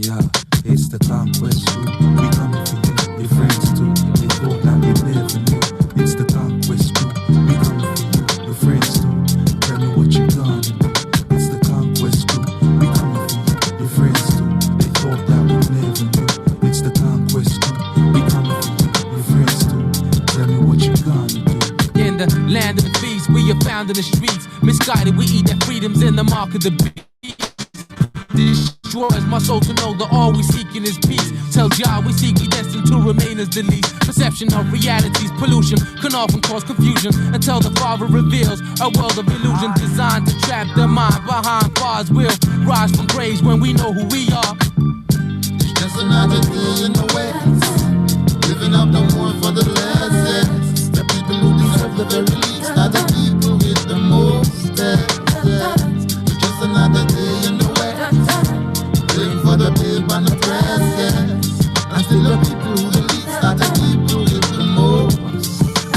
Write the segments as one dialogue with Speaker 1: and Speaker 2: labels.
Speaker 1: Yeah, it's the conquest crew. We coming for you, your friends too. They thought that we never knew. It's the conquest crew. We coming for you, your friends too. Tell me what you gonna do. It's the conquest crew. We coming for you, your friends too. They thought that we never knew. It's the conquest crew. We coming for you, your friends too. Tell me what you gonna do.
Speaker 2: In the land of the feast, we are found in the streets. Misguided, we eat that freedom's in the mark of the beast. Destroys my soul to know that all we seeking is peace. Tell Jah we seek, we destined to remain as the least. Perception of realities, pollution can often cause confusion until the Father reveals a world of illusion designed to trap the mind behind bars. We'll rise from graves when we know who we are.
Speaker 3: It's just another day in the West, living up the more for the less. The people who deserve the very least are the people with the most. It's just another day in the for the babe and the press, and still the people who the least are the people with the most.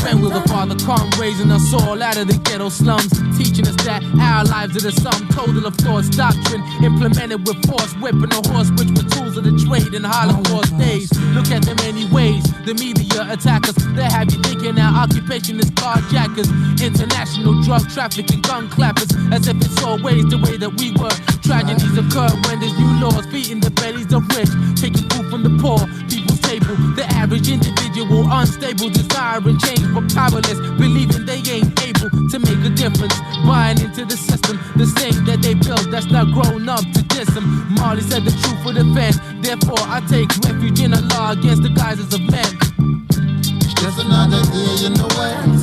Speaker 2: When will the Father come, raising us all out of the ghetto slums, teaching us that our lives are the sum total of thoughts, doctrine implemented with force, whipping a horse, which were tools of the trade in Holocaust days. Look at the many ways the media attack us. They have you thinking our occupation is carjackers, international drug trafficking, gun clappers, as if it's always the way that we were. Tragedies occur when there's new laws feeding the bellies of rich, taking food from the poor people's table. The average individual unstable, desiring change but powerless, believing they ain't able to make a difference, buying into the system, the same that they built that's not grown up to diss them. Marley said the truth would offend, therefore I take refuge in Allah against the guises of men.
Speaker 3: It's just another day in the West,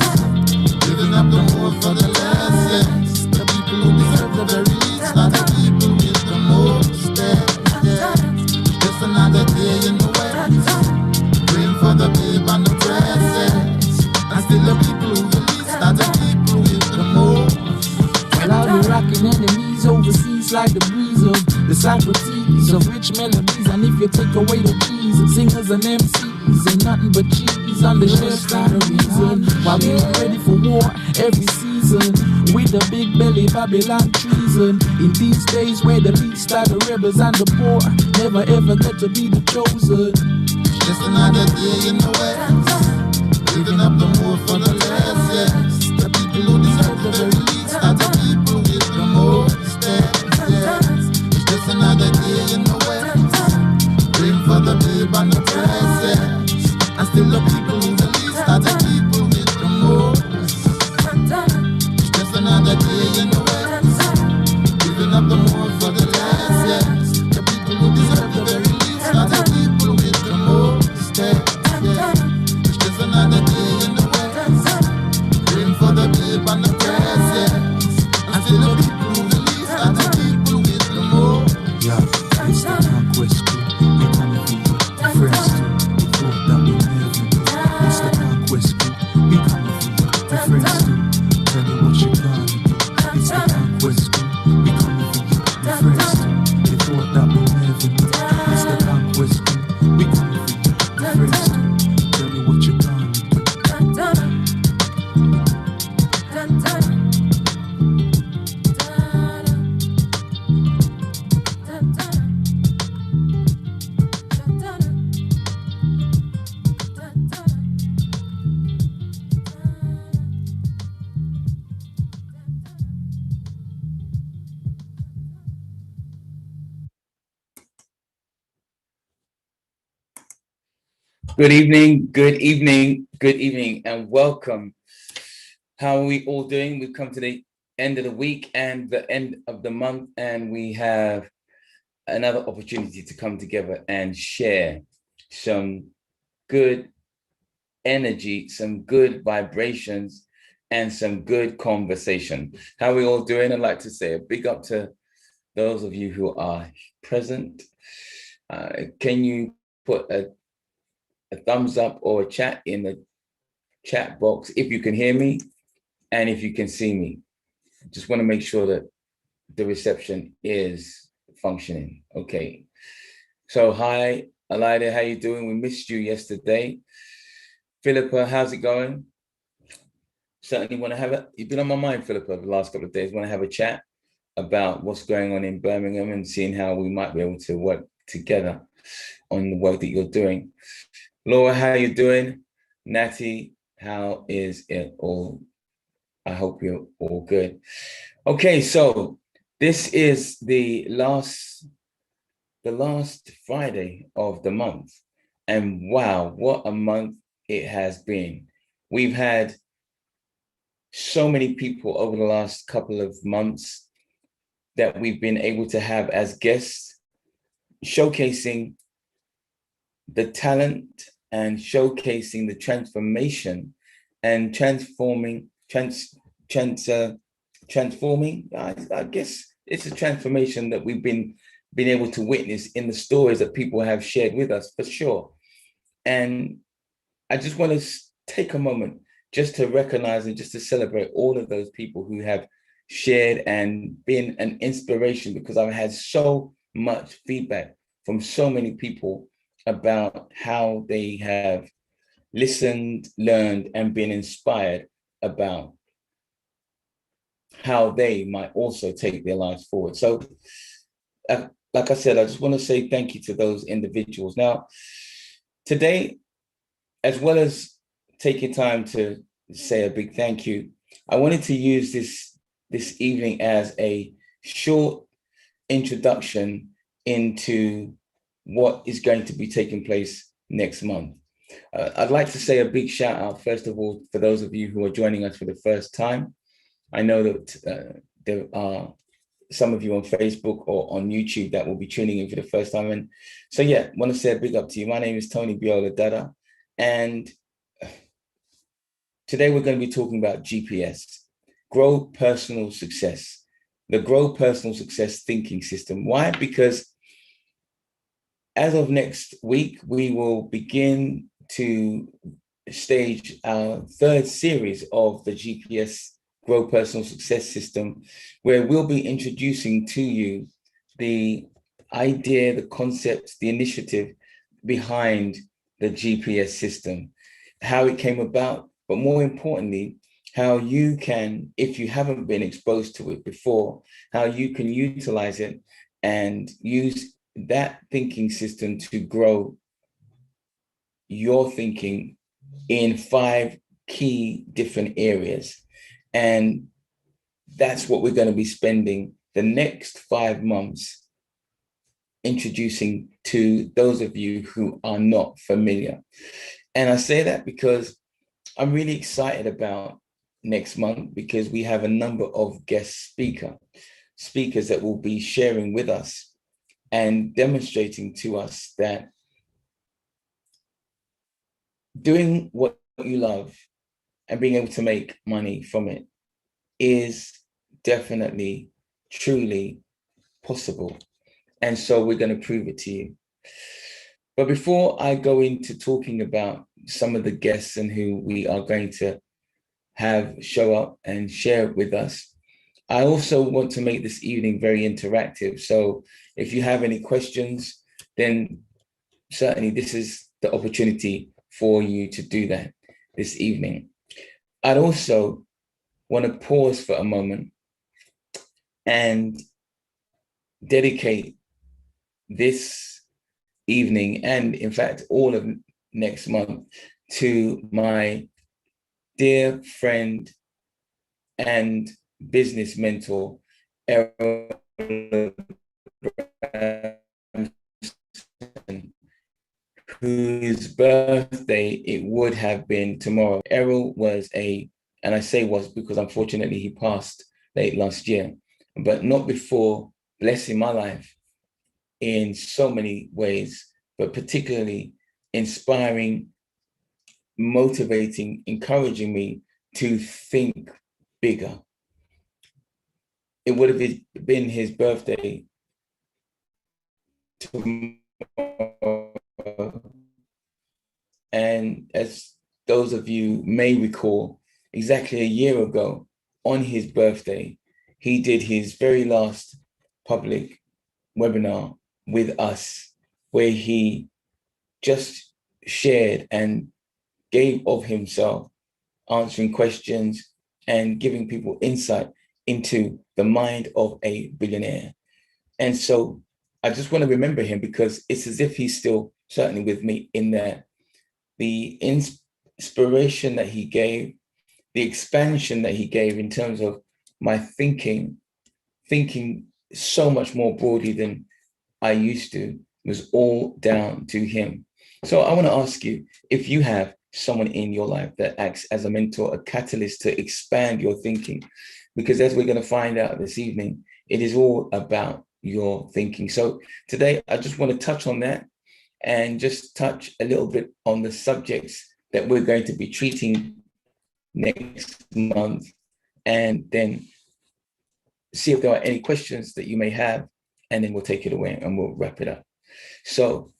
Speaker 3: living up the more for the less. The people who deserve the very least are the people with the most. It's just another day in the West, praying for the babe and the press, and still the people who the least are the people with the most.
Speaker 4: Well, I'll be rocking enemies overseas like the breeze of the Socrates of rich melodies. And if you take away the keys, singers and MCs ain't nothing but cheese on the shelf, not a reason why we ain't ready for war every season with the big belly Babylon treason. In these days where the least are the rebels and the poor never ever get to be the chosen.
Speaker 3: It's just another day in the West, living up the more for the less. The people who deserve the very least are the people with the most. It's just another day in the West, praying for the babe and the press, and still the people who the least are the people with the most. It's just another day in the West, giving up the more for the less. The people who deserve the very least are the people with the most. It's just another day in the West, praying for the babe and the press, and still the people who the least are the people with the most.
Speaker 1: Yeah, it's the conquest crew. We coming for you, your friends too. We thought that we never knew. It's the conquest crew. We coming for you, your friends too. Tell me what you gonna do. It's the conquest crew. We coming for you, your friends too. They thought that we never knew. It's the conquest crew. We coming for you, your friends too. Tell me what you gonna do.
Speaker 5: Good evening, good evening, good evening, and welcome. How are we all doing? We've come to the end of the week and the end of the month, and we have another opportunity to come together and share some good energy, some good vibrations, and some good conversation. How are we all doing? I'd like to say a big up to those of you who are present. Can you put a thumbs up or a chat in the chat box if you can hear me and if you can see me? Just want to make sure that the reception is functioning. Okay. So hi, Elliot, how you doing? We missed you yesterday. Philippa, how's it going? Certainly want to have it. You've been on my mind, Philippa, the last couple of days. Want to have a chat about what's going on in Birmingham and seeing how we might be able to work together on the work that you're doing. Laura, how you doing? Natty, how is it all? I hope you're all good. Okay, so this is the last Friday of the month. And wow, what a month it has been. We've had so many people over the last couple of months that we've been able to have as guests, showcasing the talent and showcasing the transformation and transforming, I guess it's a transformation that we've been able to witness in the stories that people have shared with us, for sure. And I just want to take a moment just to recognize and just to celebrate all of those people who have shared and been an inspiration, because I've had so much feedback from so many people about how they have listened, learned, and been inspired about how they might also take their lives forward. So, like I said, I just want to say thank you to those individuals. Now, today, as well as taking time to say a big thank you, I wanted to use this evening as a short introduction into what is going to be taking place next month. I'd like to say a big shout out, first of all, for those of you who are joining us for the first time. I know that there are some of you on Facebook or on YouTube that will be tuning in for the first time. And so, yeah, I want to say a big up to you. My name is Tony D.A.D.A. And today we're going to be talking about GPS, Grow Personal Success, the Grow Personal Success thinking system. Why? Because as of next week, we will begin to stage our third series of the GPS Grow Personal Success system, where we'll be introducing to you the idea, the concept, the initiative behind the GPS system, how it came about, but more importantly, how you can, if you haven't been exposed to it before, how you can utilize it and use that thinking system to grow your thinking in 5 key different areas. And that's what we're going to be spending the next 5 months introducing to those of you who are not familiar. And I say that because I'm really excited about next month, because we have a number of guest speakers that will be sharing with us and demonstrating to us that doing what you love and being able to make money from it is definitely, truly possible. And so we're going to prove it to you. But before I go into talking about some of the guests and who we are going to have show up and share with us, I also want to make this evening very interactive. So if you have any questions, then certainly this is the opportunity for you to do that this evening. I'd also want to pause for a moment and dedicate this evening, and in fact, all of next month, to my dear friend and business mentor, Errol, whose birthday it would have been tomorrow. Errol was and I say was because unfortunately he passed late last year, but not before blessing my life in so many ways, but particularly inspiring, motivating, encouraging me to think bigger. It would have been his birthday tomorrow. And as those of you may recall, exactly a year ago on his birthday, he did his very last public webinar with us, where he just shared and gave of himself, answering questions and giving people insight into the mind of a billionaire. And so I just want to remember him because it's as if he's still certainly with me in there. The inspiration that he gave, the expansion that he gave in terms of my thinking so much more broadly than I used to, was all down to him. So I want to ask you if you have someone in your life that acts as a mentor, a catalyst to expand your thinking, because as we're going to find out this evening, it is all about your thinking. So today, I just want to touch on that and just touch a little bit on the subjects that we're going to be treating next month, and then see if there are any questions that you may have, and then we'll take it away and we'll wrap it up. So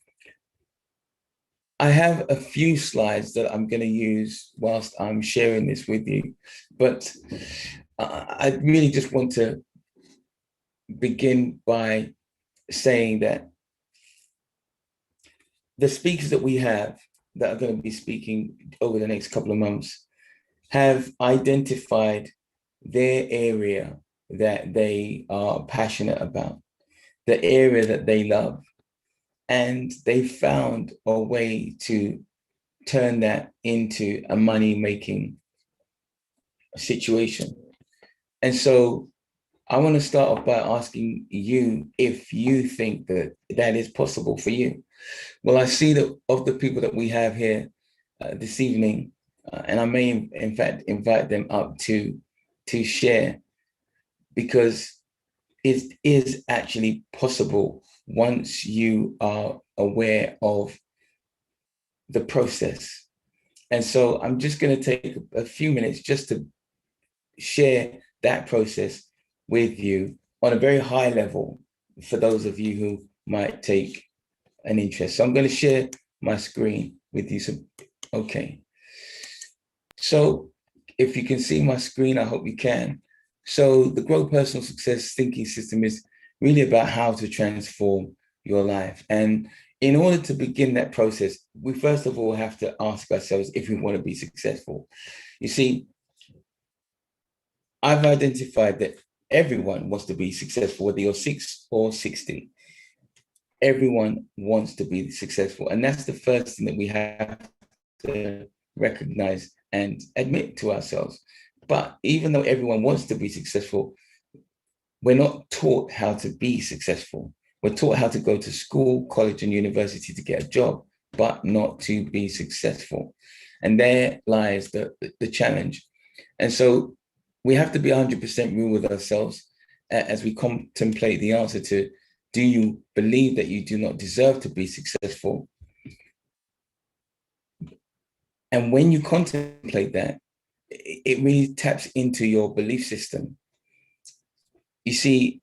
Speaker 5: I have a few slides that I'm going to use whilst I'm sharing this with you, but I really just want to begin by saying that the speakers that we have that are going to be speaking over the next couple of months have identified their area that they are passionate about, the area that they love, and they found a way to turn that into a money-making situation. And so I want to start off by asking you if you think that that is possible for you. Well, I see that of the people that we have here this evening, and I may in fact invite them up to share, because it is actually possible once you are aware of the process. And so I'm just going to take a few minutes just to share that process with you on a very high level for those of you who might take an interest. So I'm going to share my screen with you. So, okay. So if you can see my screen, I hope you can. So the Grow Personal Success Thinking System is really about how to transform your life. And in order to begin that process, we first of all have to ask ourselves if we want to be successful. You see, I've identified that everyone wants to be successful, whether you're 6 or 60. Everyone wants to be successful. And that's the first thing that we have to recognize and admit to ourselves. But even though everyone wants to be successful, we're not taught how to be successful. We're taught how to go to school, college, and university to get a job, but not to be successful. And there lies the challenge. And so we have to be 100% real with ourselves as we contemplate the answer to, do you believe that you do not deserve to be successful? And when you contemplate that, it really taps into your belief system. You see,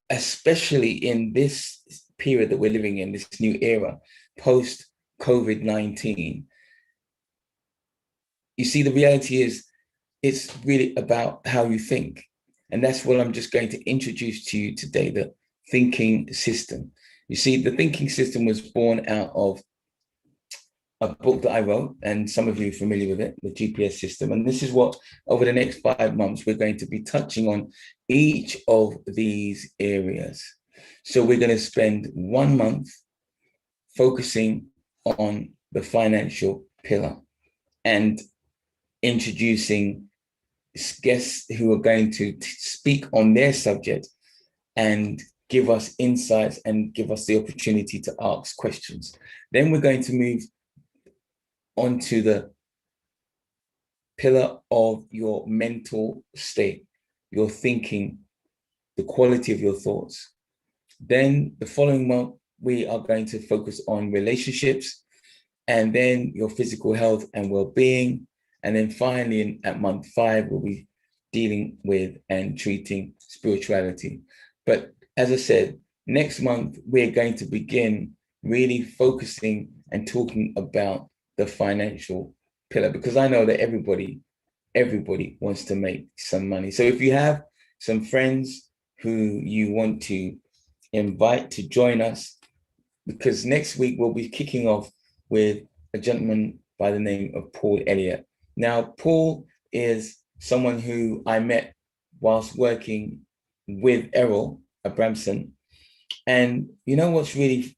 Speaker 5: especially in this period that we're living in, this new era, post-COVID-19, you see, the reality is it's really about how you think. And that's what I'm just going to introduce to you today, the thinking system. You see, the thinking system was born out of a book that I wrote, and some of you are familiar with it, the GPS system. And this is what, over the next 5 months, we're going to be touching on each of these areas. So we're going to spend 1 month focusing on the financial pillar and introducing guests who are going to speak on their subject and give us insights and give us the opportunity to ask questions. Then we're going to move onto the pillar of your mental state, your thinking, the quality of your thoughts. Then the following month, we are going to focus on relationships, and then your physical health and well-being. And then finally, at month 5, we'll be dealing with and treating spirituality. But as I said, next month, we're going to begin really focusing and talking about the financial pillar, because I know that everybody wants to make some money. So if you have some friends who you want to invite to join us, because next week we'll be kicking off with a gentleman by the name of Paul Elliot. Now, Paul is someone who I met whilst working with Errol Abramson And you know what's really,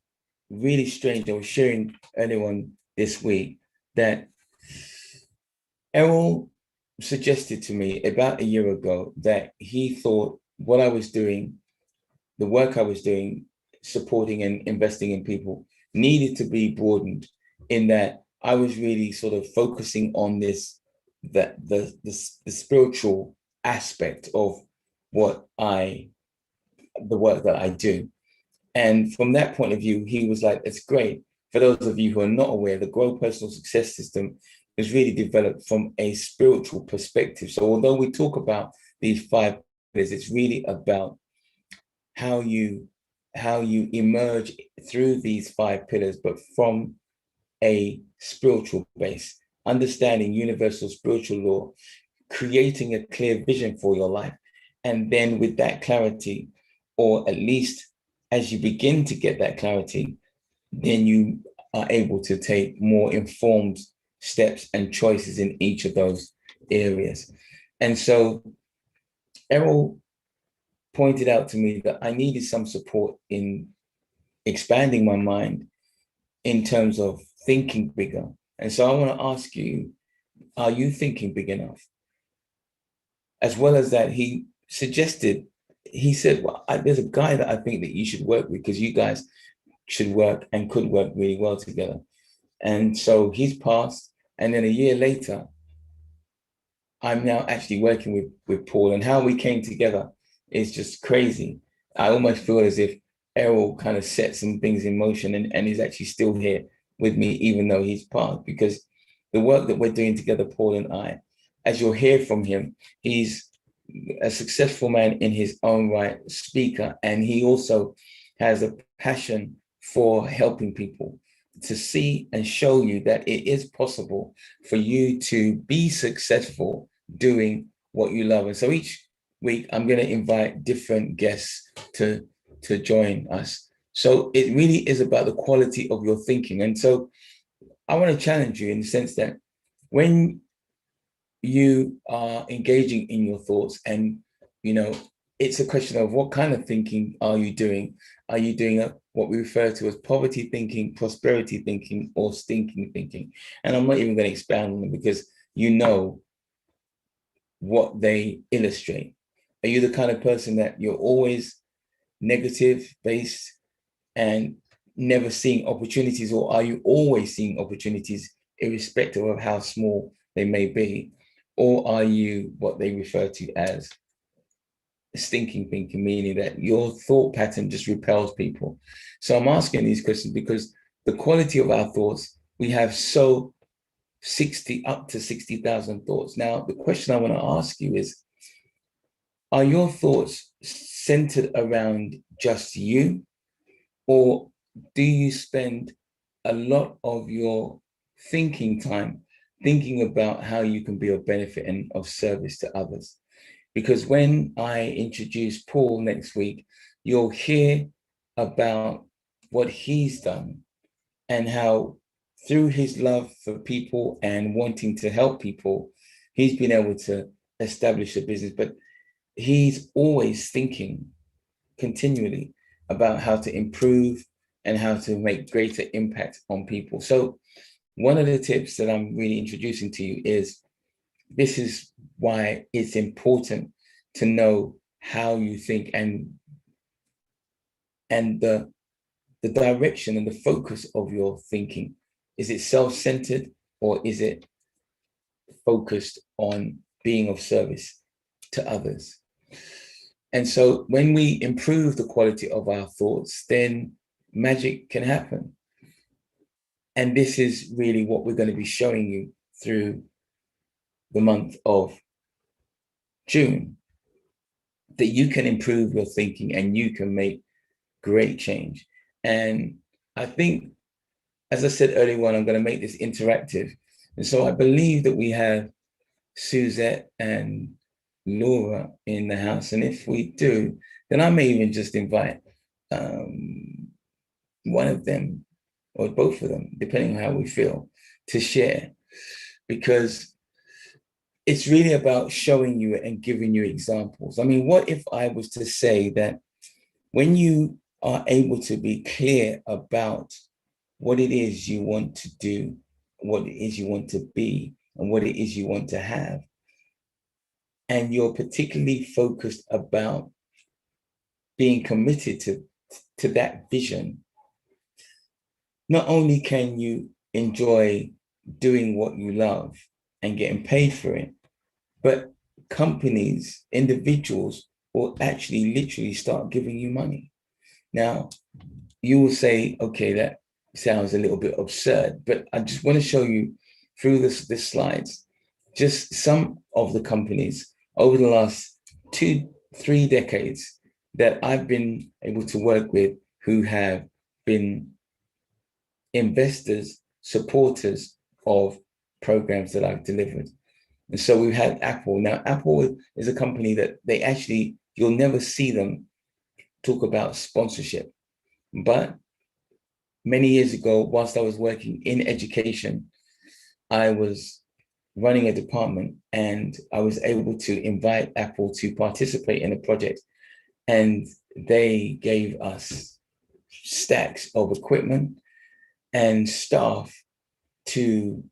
Speaker 5: really strange? I was sharing earlier on this week that Errol suggested to me about a year ago that he thought what I was doing, the work I was doing, supporting and investing in people, needed to be broadened, in that I was really sort of focusing on this, that the spiritual aspect of the work that I do. And from that point of view, he was like, it's great. For those of you who are not aware, the Grow Personal Success System is really developed from a spiritual perspective. So although we talk about these 5 pillars, it's really about how you emerge through these 5 pillars, but from a spiritual base, understanding universal spiritual law, creating a clear vision for your life. And then with that clarity, or at least as you begin to get that clarity, then you are able to take more informed steps and choices in each of those areas. And so Errol pointed out to me that I needed some support in expanding my mind in terms of thinking bigger. And so I want to ask you, are you thinking big enough? As well as that, he said, well, there's a guy that I think that you should work with, because you guys should work and could work really well together. And so he's passed. And then a year later, I'm now actually working with Paul, and how we came together is just crazy. I almost feel as if Errol kind of set some things in motion, and he's actually still here with me, even though he's passed, because the work that we're doing together, Paul and I, as you'll hear from him, he's a successful man in his own right, speaker, and he also has a passion for helping people to see and show you that it is possible for you to be successful doing what you love. And so each week I'm going to invite different guests to join us. So it really is about the quality of your thinking. And so I want to challenge you in the sense that when you are engaging in your thoughts, and it's a question of what kind of thinking are you doing? Are you doing what we refer to as poverty thinking, prosperity thinking, or stinking thinking? And I'm not even going to expand on them, because you know what they illustrate. Are you the kind of person that you're always negative based and never seeing opportunities, or are you always seeing opportunities irrespective of how small they may be? Or are you what they refer to as stinking thinking, meaning that your thought pattern just repels people? So I'm asking these questions because the quality of our thoughts, we have up to 60,000 thoughts. Now, the question I want to ask you is, are your thoughts centered around just you, or do you spend a lot of your thinking time thinking about how you can be of benefit and of service to others? Because when I introduce Paul next week, you'll hear about what he's done and how through his love for people and wanting to help people, he's been able to establish a business. But he's always thinking continually about how to improve and how to make greater impact on people. So one of the tips that I'm really introducing to you is, this is why it's important to know how you think and the direction and the focus of your thinking. Is it self-centered, or is it focused on being of service to others? And so when we improve the quality of our thoughts, then magic can happen. And this is really what we're going to be showing you through the month of June, that you can improve your thinking and you can make great change. And I think, as I said earlier on, I'm going to make this interactive. And so I believe that we have Suzette and Laura in the house. And if we do, then I may even just invite one of them or both of them, depending on how we feel, to share. Because it's really about showing you and giving you examples. I mean, what if I was to say that when you are able to be clear about what it is you want to do, what it is you want to be, and what it is you want to have, and you're particularly focused about being committed to that vision, not only can you enjoy doing what you love and getting paid for it, but companies, individuals will actually literally start giving you money. Now, you will say, okay, that sounds a little bit absurd, but I just want to show you through the slides, just some of the companies over the last 2-3 decades that I've been able to work with who have been investors, supporters of programs that I've delivered. And so we've had Apple. Now, Apple is a company that they actually, you'll never see them talk about sponsorship. But many years ago, whilst I was working in education, I was running a department and I was able to invite Apple to participate in a project. And they gave us stacks of equipment and staff to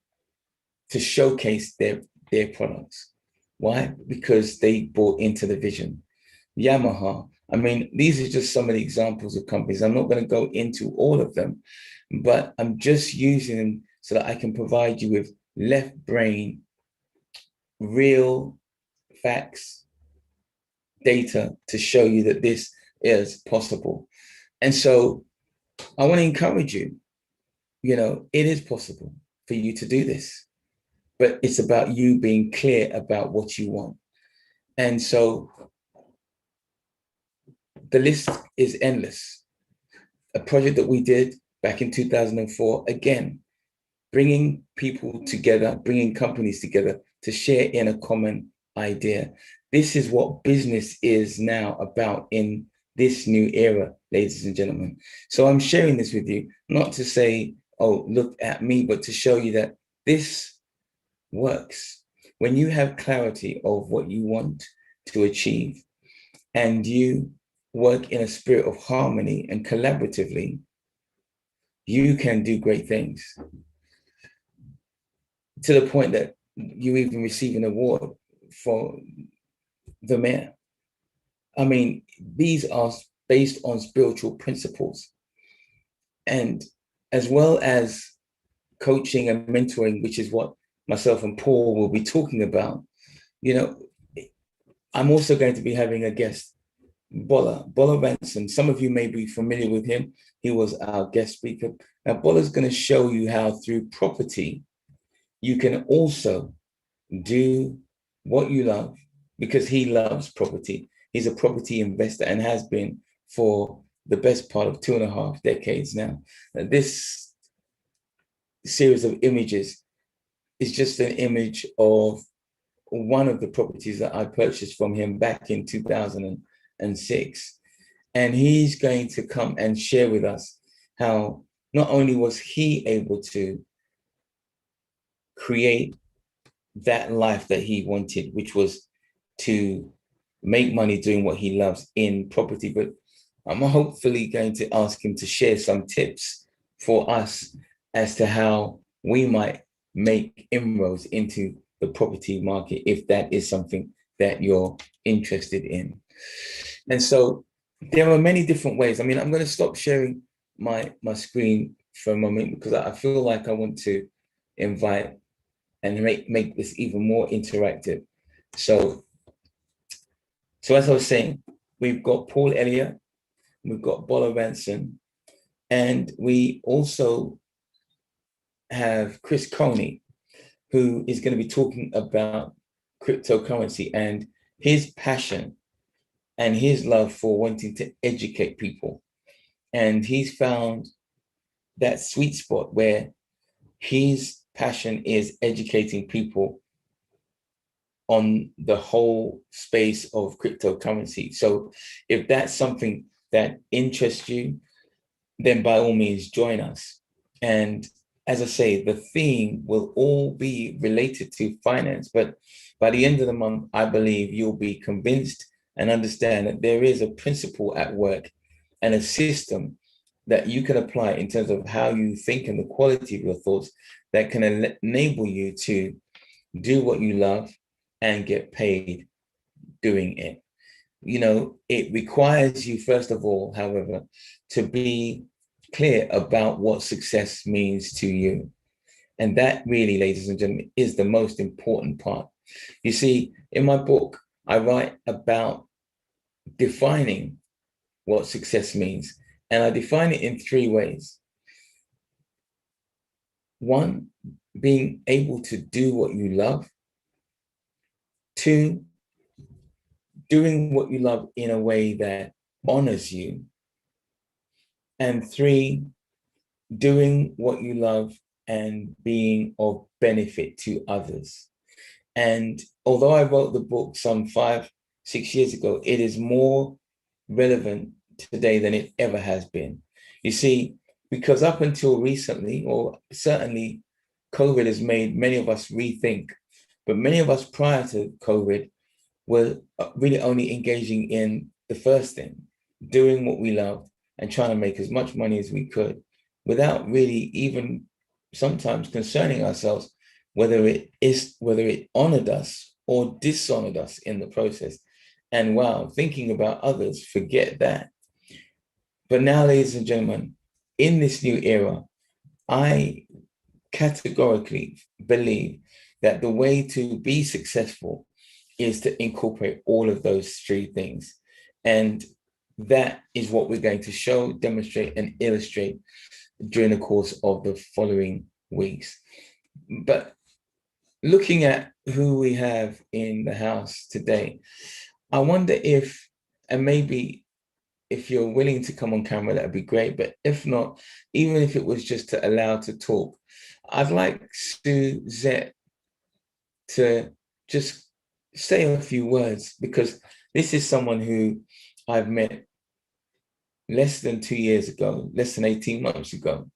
Speaker 5: showcase their products. Why? Because they bought into the vision. Yamaha. I mean, these are just some of the examples of companies. I'm not going to go into all of them, but I'm just using them so that I can provide you with left brain, real facts, data to show you that this is possible. And so I want to encourage you, it is possible for you to do this, but it's about you being clear about what you want. And so the list is endless. A project that we did back in 2004, again, bringing people together, bringing companies together to share in a common idea. This is what business is now about in this new era, ladies and gentlemen. So I'm sharing this with you, not to say, oh, look at me, but to show you that this works. When you have clarity of what you want to achieve and you work in a spirit of harmony and collaboratively, you can do great things, to the point that you even receive an award for the mayor. I mean, these are based on spiritual principles. And as well as coaching and mentoring, which is what myself and Paul will be talking about, I'm also going to be having a guest, Bola Ransom. Some of you may be familiar with him. He was our guest speaker. Now, Bola's going to show you how through property, you can also do what you love, because he loves property. He's a property investor and has been for the best part of 2.5 decades now. This series of images is just an image of one of the properties that I purchased from him back in 2006. And he's going to come and share with us how not only was he able to create that life that he wanted, which was to make money doing what he loves in property, but I'm hopefully going to ask him to share some tips for us as to how we might make inroads into the property market, if that is something that you're interested in. And so there are many different ways. I mean, I'm going to stop sharing my screen for a moment because I feel like I want to invite and make this even more interactive. So as I was saying, we've got Paul Elliot, we've got Bola Ransom, and we also have Chris Coney, who is going to be talking about cryptocurrency and his passion and his love for wanting to educate people. And he's found that sweet spot where his passion is educating people on the whole space of cryptocurrency. So if that's something that interests you, then by all means join us. And as I say, the theme will all be related to finance, but by the end of the month, I believe you'll be convinced and understand that there is a principle at work and a system that you can apply in terms of how you think and the quality of your thoughts that can enable you to do what you love and get paid doing it. You know, it requires you, first of all, however, to be clear about what success means to you. And that really, ladies and gentlemen, is the most important part. You see, in my book, I write about defining what success means. And I define it in three ways. One, being able to do what you love. Two, doing what you love in a way that honors you. And three, doing what you love and being of benefit to others. And although I wrote the book some 5-6 years ago, it is more relevant today than it ever has been. You see, because up until recently, or certainly COVID has made many of us rethink, but many of us prior to COVID were really only engaging in the first thing, doing what we loved and trying to make as much money as we could without really even sometimes concerning ourselves whether it honored us or dishonored us in the process. And wow, thinking about others, forget that. But now, ladies and gentlemen, in this new era, I categorically believe that the way to be successful is to incorporate all of those three things. And that is what we're going to show, demonstrate, and illustrate during the course of the following weeks. But looking at who we have in the house today, I wonder if, and maybe if you're willing to come on camera, that'd be great. But if not, even if it was just to allow to talk, I'd like Suzette to just say a few words, because this is someone who I've met less than 2 years ago, less than 18 months ago.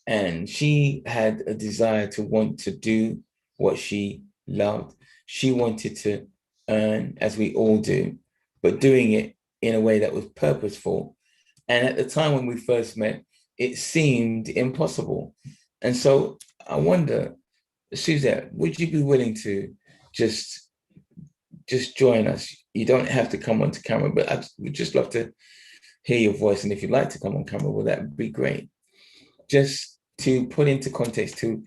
Speaker 5: And she had a desire to want to do what she loved. She wanted to earn, as we all do, but doing it in a way that was purposeful. And at the time when we first met, it seemed impossible. And so I wonder, Suzette, would you be willing to just join us? You don't have to come onto camera, but I would just love to hear your voice. And if you'd like to come on camera, well, that would be great. Just to put into context to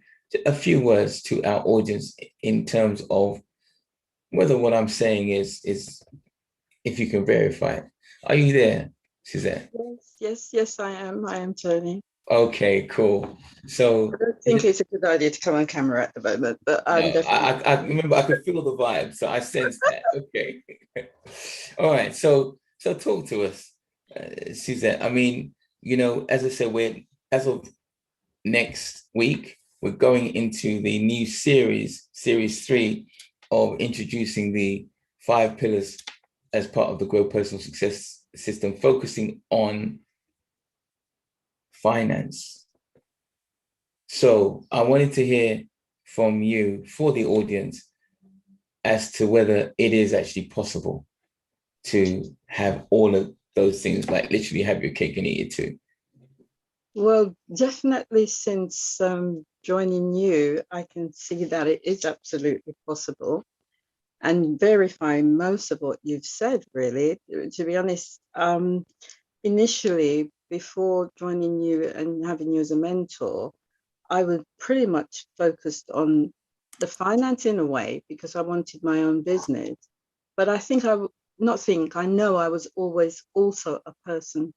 Speaker 5: a few words to our audience in terms of whether what I'm saying is if you can verify it. Are you there, Suzette?
Speaker 6: Yes, I am, Tony.
Speaker 5: Okay, cool. So
Speaker 6: I don't think it's a good idea to come on camera at the moment, but I'm definitely.
Speaker 5: I remember I could feel the vibe, so I sensed that. Okay. All right. So talk to us, Suzette. I mean, you know, as I said, as of next week, we're going into the new series 3 of introducing the 5 pillars as part of the Grow Personal Success system, focusing on finance. So I wanted to hear from you, for the audience, as to whether it is actually possible to have all of those things, like literally have your cake and eat it too.
Speaker 6: Well, definitely since joining you, I can see that it is absolutely possible, and verifying most of what you've said, really. To be honest, initially, before joining you and having you as a mentor, I was pretty much focused on the finance in a way because I wanted my own business. But I know I was always also a person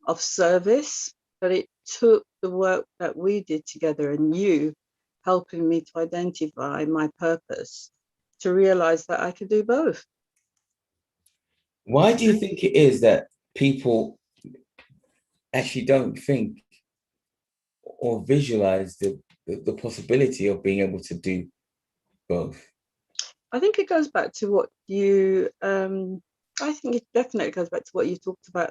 Speaker 6: of service, but it took the work that we did together and you helping me to identify my purpose to realize that I could do both.
Speaker 5: Why do you think it is that people actually don't think or visualize the possibility of being able to do both?
Speaker 6: I think it goes back to what you, I think it definitely goes back to what you talked about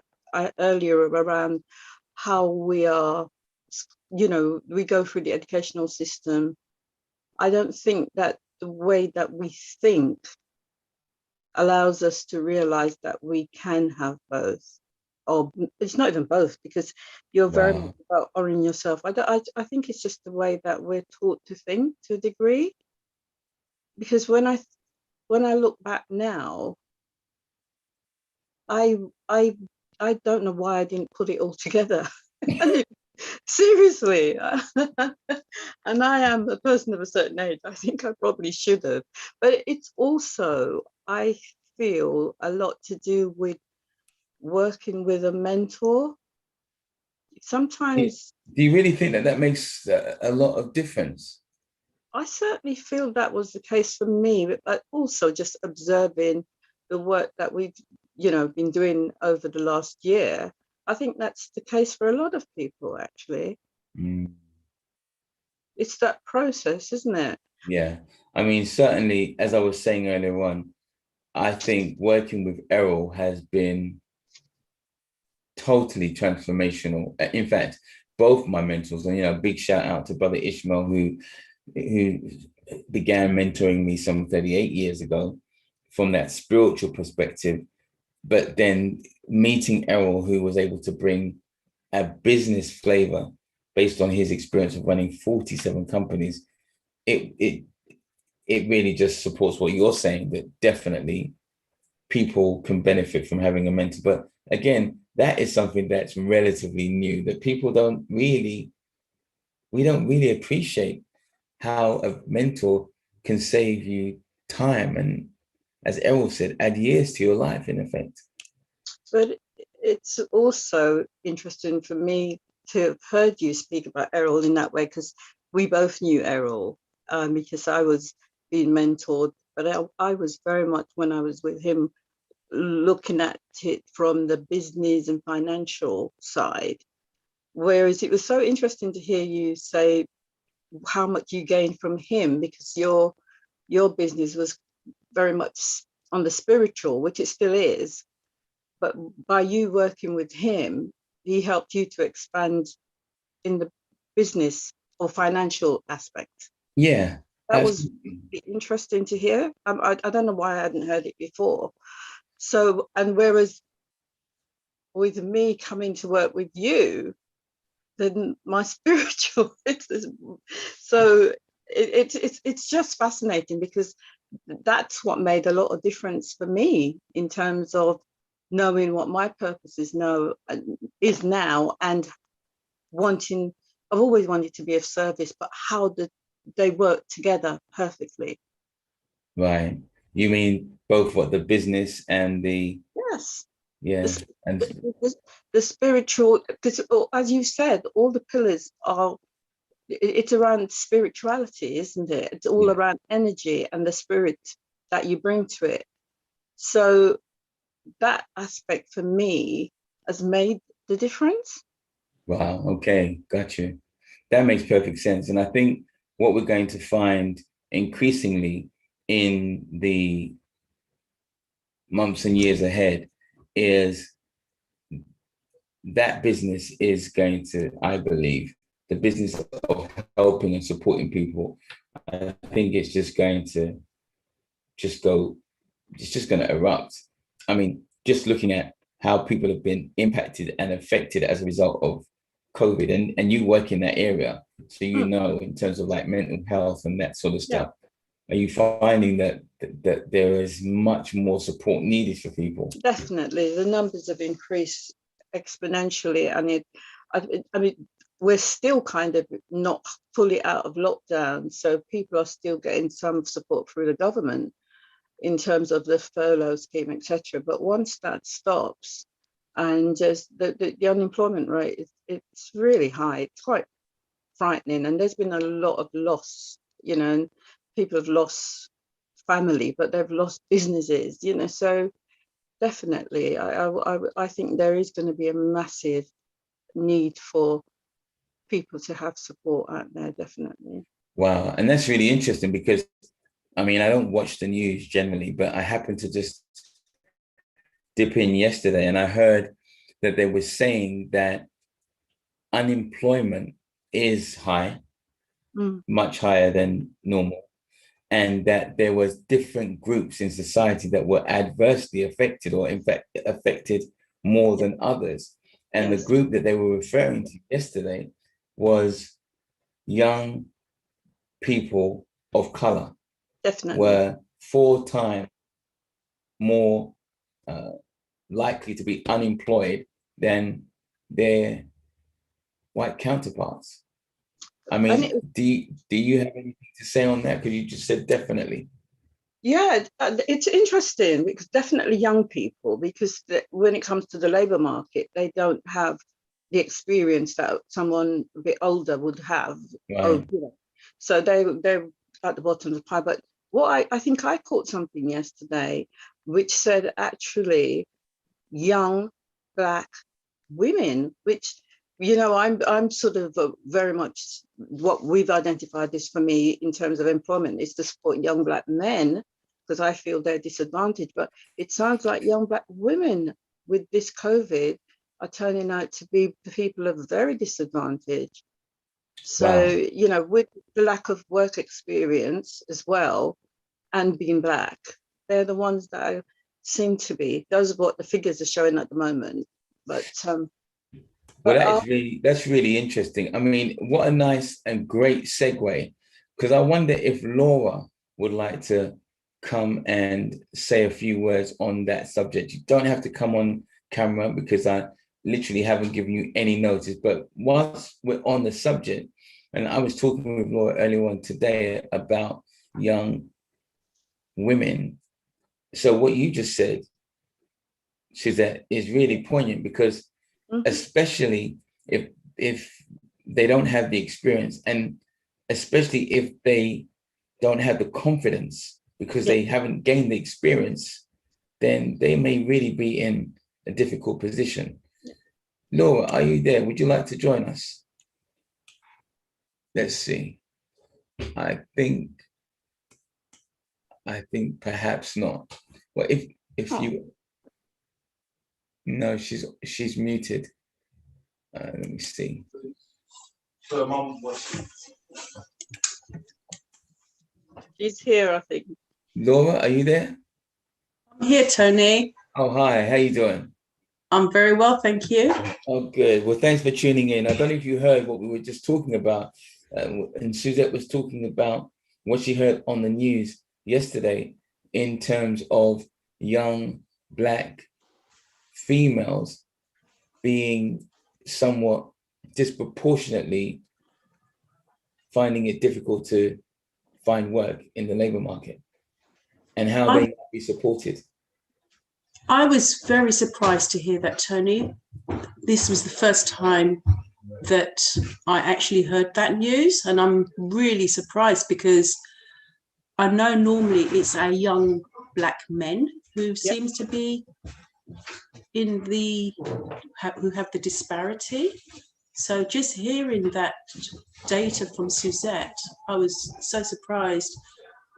Speaker 6: earlier around how we are, we go through the educational system. I don't think that the way that we think allows us to realize that we can have both. or it's not even both, because you're very much
Speaker 5: Wow.
Speaker 6: about honoring yourself. I think it's just the way that we're taught to think to a degree. Because when I look back now, I I I don't know why I didn't put it all together. And seriously, and I am a person of a certain age. I think I probably should have, but it's also, I feel, a lot to do with working with a mentor.
Speaker 5: Do
Speaker 6: Sometimes
Speaker 5: you really think that that makes a lot of difference?
Speaker 6: I certainly feel that was the case for me, but also just observing the work that we've, been doing over the last year. I think that's the case for a lot of people, actually.
Speaker 5: Mm,
Speaker 6: It's that process, isn't it?
Speaker 5: yeah. I mean, certainly, as I was saying earlier on, I think working with Errol has been totally transformational. In fact, both my mentors, and big shout out to Brother Ishmael, who began mentoring me some 38 years ago from that spiritual perspective. But then meeting Errol, who was able to bring a business flavor based on his experience of running 47 companies, it it it really just supports what you're saying, that definitely people can benefit from having a mentor. But again, that is something that's relatively new, that people we don't really appreciate how a mentor can save you time and, as Errol said, add years to your life, in effect.
Speaker 6: But it's also interesting for me to have heard you speak about Errol in that way, because we both knew Errol, because I was being mentored, but I was very much, when I was with him, looking at it from the business and financial side. Whereas it was so interesting to hear you say how much you gained from him, because your business was very much on the spiritual, which it still is. But by you working with him, he helped you to expand in the business or financial aspect.
Speaker 5: Yeah,
Speaker 6: That was
Speaker 5: absolutely.
Speaker 6: interesting to hear. I don't know why I hadn't heard it before. So, and whereas with me coming to work with you, then my spiritual so it's just fascinating, because that's what made a lot of difference for me in terms of knowing what my purpose is now, and wanting, I've always wanted to be of service, but how did they work together perfectly?
Speaker 5: Right. You mean both what the business and
Speaker 6: Yes.
Speaker 5: yeah,
Speaker 6: the,
Speaker 5: and
Speaker 6: the spiritual, because as you said, all the pillars are, it's around spirituality, isn't it? It's all
Speaker 5: yeah.
Speaker 6: around energy and the spirit that you bring to it. So that aspect for me has made the difference.
Speaker 5: Wow. Okay. Got you. That makes perfect sense. And I think what we're going to find increasingly in the months and years ahead is that business is going to, I believe, the business of helping and supporting people. I think it's just going to just go, it's just going to erupt. I mean, just looking at how people have been impacted and affected as a result of COVID, and you work in that area, so
Speaker 6: Mm,
Speaker 5: in terms of like mental health and that sort of
Speaker 6: yeah,
Speaker 5: stuff. Are you finding that there is much more support needed for people?
Speaker 6: definitely. The numbers have increased exponentially, and I mean, we're still kind of not fully out of lockdown, so people are still getting some support through the government in terms of the furlough scheme, etc. But once that stops, and just the unemployment rate it's really high, it's quite frightening, and there's been a lot of loss, and people have lost family, but they've lost businesses, so definitely I think there is going to be a massive need for people to have support out there, definitely.
Speaker 5: Wow, and that's really interesting because I mean I don't watch the news generally, but I happened to just dip in yesterday, and I heard that they were saying that unemployment is high,
Speaker 6: Mm,
Speaker 5: much higher than normal, and that there was different groups in society that were adversely affected, or in fact affected more than others. And the
Speaker 6: Yes,
Speaker 5: group that they were referring to yesterday was young people of color
Speaker 6: definitely.
Speaker 5: were 4 times more likely to be unemployed than their white counterparts. I
Speaker 6: And
Speaker 5: mean, do you have anything to say on that? Because you just said definitely.
Speaker 6: yeah, it's interesting because definitely young people, because when it comes to the labor market, they don't have the experience that someone a bit older would have. Oh,
Speaker 5: Right.
Speaker 6: you know, so they're at the bottom of the pile. But what I think I caught something yesterday, which said actually young Black women, which I'm sort of very much what we've identified is for me in terms of employment is to support young Black men because I feel they're disadvantaged. But it sounds like young Black women with this COVID are turning out to be people of very disadvantaged. So,
Speaker 5: Wow.
Speaker 6: with the lack of work experience as well and being Black, they're the ones that seem to be. Those are what the figures are showing at the moment. But
Speaker 5: Well,
Speaker 6: but
Speaker 5: that's really interesting. I mean, what a nice and great segue, because I wonder if Laura would like to come and say a few words on that subject. You don't have to come on camera because I literally haven't given you any notice. But whilst we're on the subject, and I was talking with Laura earlier on today about young women. So what you just said, Suzette, is really poignant because
Speaker 6: mhm,
Speaker 5: especially if they don't have the experience, and especially if they don't have the confidence because
Speaker 6: yeah,
Speaker 5: they haven't gained the experience, then they may really be in a difficult position. Laura, are you there? Would you like to join us? Let's see. I think perhaps not. Well, if
Speaker 6: oh,
Speaker 5: you no, she's muted. Let me see.
Speaker 6: she's here, I think.
Speaker 5: Laura, are you there?
Speaker 7: I'm here, Tony.
Speaker 5: Oh, hi. How you doing?
Speaker 7: I'm very well, thank you.
Speaker 5: Oh, good. Well, thanks for tuning in. I don't know if you heard what we were just talking about. And Suzette was talking about what she heard on the news yesterday in terms of young Black females being somewhat disproportionately finding it difficult to find work in the labor market and how they might be supported.
Speaker 7: I was very surprised to hear that, Tony. This was the first time that I actually heard that news, and I'm really surprised because I know normally it's our young Black men who seems to be in who have the disparity. So just hearing that data from Suzette, I was so surprised.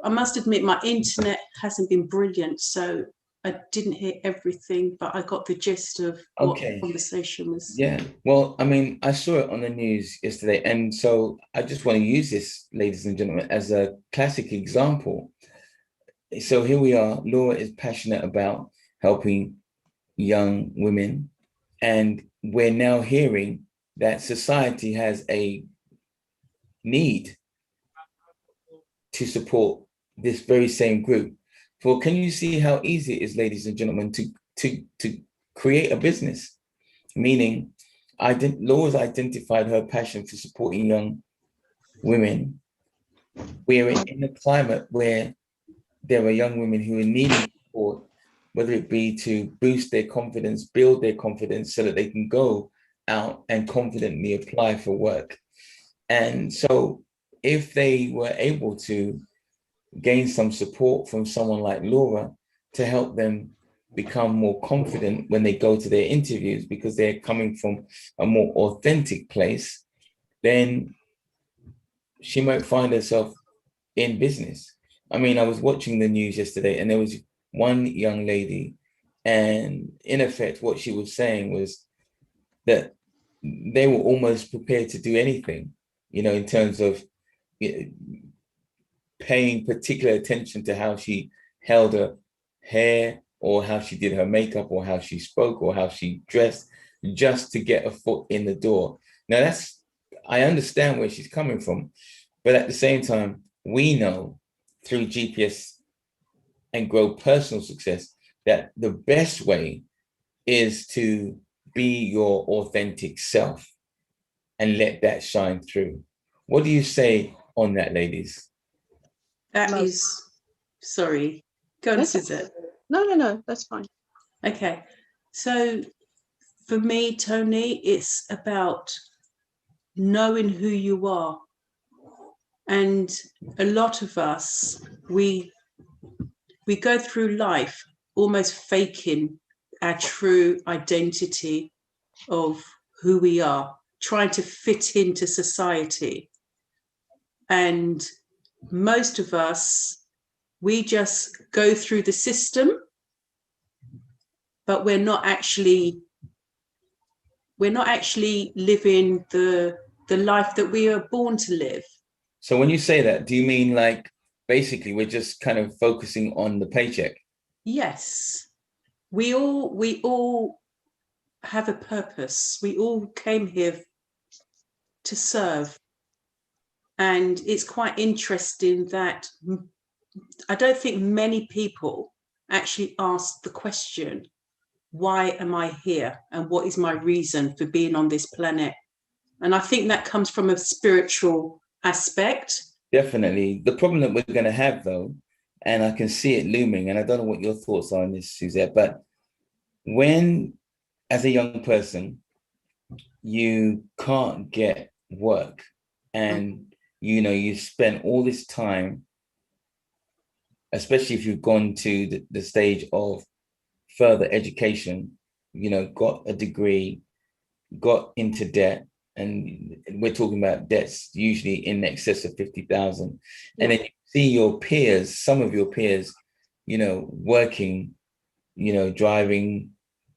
Speaker 7: I must admit my internet hasn't been brilliant, so I didn't hear everything, but I got the gist of what the conversation was.
Speaker 5: Yeah, well, I mean, I saw it on the news yesterday, and so I just want to use this, ladies and gentlemen, as a classic example. So here we are. Laura is passionate about helping young women, and we're now hearing that society has a need to support this very same group. For can you see how easy it is, ladies and gentlemen, to create a business? Meaning, Laura's identified her passion for supporting young women. We're in a climate where there are young women who are needing support, whether it be to boost their confidence, build their confidence so that they can go out and confidently apply for work. And so if they were able to gain some support from someone like Laura to help them become more confident when they go to their interviews because they're coming from a more authentic place, then she might find herself in business. I mean, I was watching the news yesterday and there was one young lady, and in effect, what she was saying was that they were almost prepared to do anything, in terms of paying particular attention to how she held her hair or how she did her makeup, or how she spoke, or how she dressed, just to get a foot in the door. Now I understand where she's coming from, but at the same time, we know through GPS and Grow Personal Success that the best way is to be your authentic self and let that shine through. What do you say on that, ladies?
Speaker 7: That is, sorry, go on, Suzette.
Speaker 6: No, that's fine.
Speaker 7: Okay, so for me, Tony, it's about knowing who you are. And a lot of us, we go through life almost faking our true identity of who we are, trying to fit into society. And most of us, we just go through the system, but we're not actually living the life that we are born to live.
Speaker 5: So when you say that, do you mean like basically we're just kind of focusing on the paycheck?
Speaker 7: Yes. We all have a purpose. We all came here to serve. And it's quite interesting that I don't think many people actually ask the question, why am I here? And what is my reason for being on this planet? And I think that comes from a spiritual aspect.
Speaker 5: Definitely. The problem that we're going to have, though, and I can see it looming, and I don't know what your thoughts are on this, Suzette, but when, as a young person, you can't get work and, you spend all this time, especially if you've gone to the stage of further education, got a degree, got into debt, and we're talking about debts usually in excess of 50,000. And then you see your peers, some of your peers, working, driving,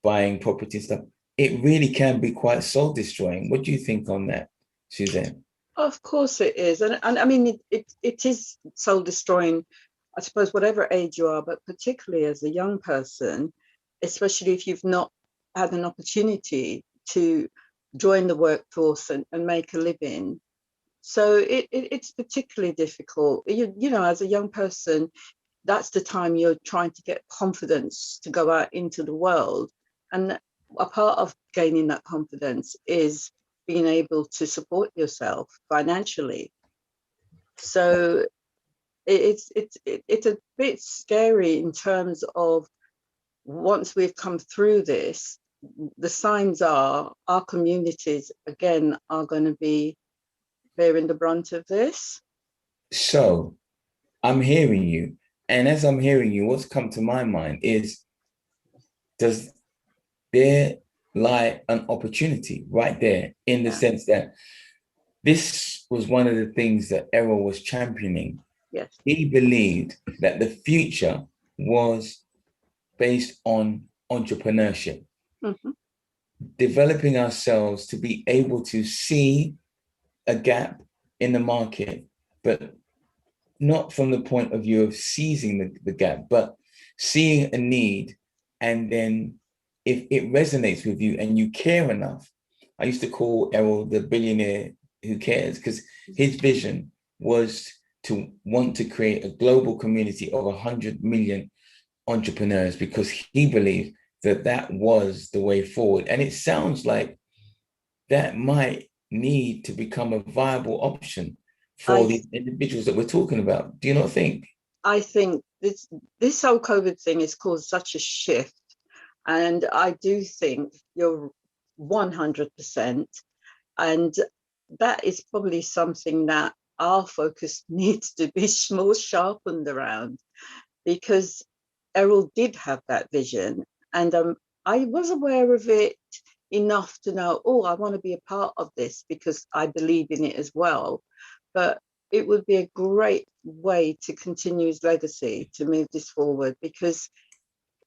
Speaker 5: buying property and stuff. It really can be quite soul destroying. What do you think on that, Suzanne?
Speaker 6: Of course it is. And I mean, it is soul destroying, I suppose, whatever age you are, but particularly as a young person, especially if you've not had an opportunity to join the workforce and make a living. So it's particularly difficult. As a young person, that's the time you're trying to get confidence to go out into the world. And a part of gaining that confidence is being able to support yourself financially. So it's a bit scary in terms of once we've come through this, the signs are our communities, again, are going to be bearing the brunt of this.
Speaker 5: So I'm hearing you. And as I'm hearing you, what's come to my mind is, does there lie an opportunity right there, in the sense that this was one of the things that Errol was championing?
Speaker 6: Yes.
Speaker 5: He believed that the future was based on entrepreneurship, developing ourselves to be able to see a gap in the market, but not from the point of view of seizing the gap, but seeing a need. And then if it resonates with you and you care enough, I used to call Errol the billionaire who cares, because his vision was to want to create a global community of 100 million entrepreneurs, because he believed that that was the way forward. And it sounds like that might need to become a viable option for the individuals that we're talking about. Do you not think?
Speaker 6: I think this whole COVID thing has caused such a shift. And I do think you're 100%. And that is probably something that our focus needs to be more sharpened around, because Errol did have that vision. And I was aware of it enough to know, I want to be a part of this because I believe in it as well. But it would be a great way to continue his legacy, to move this forward, because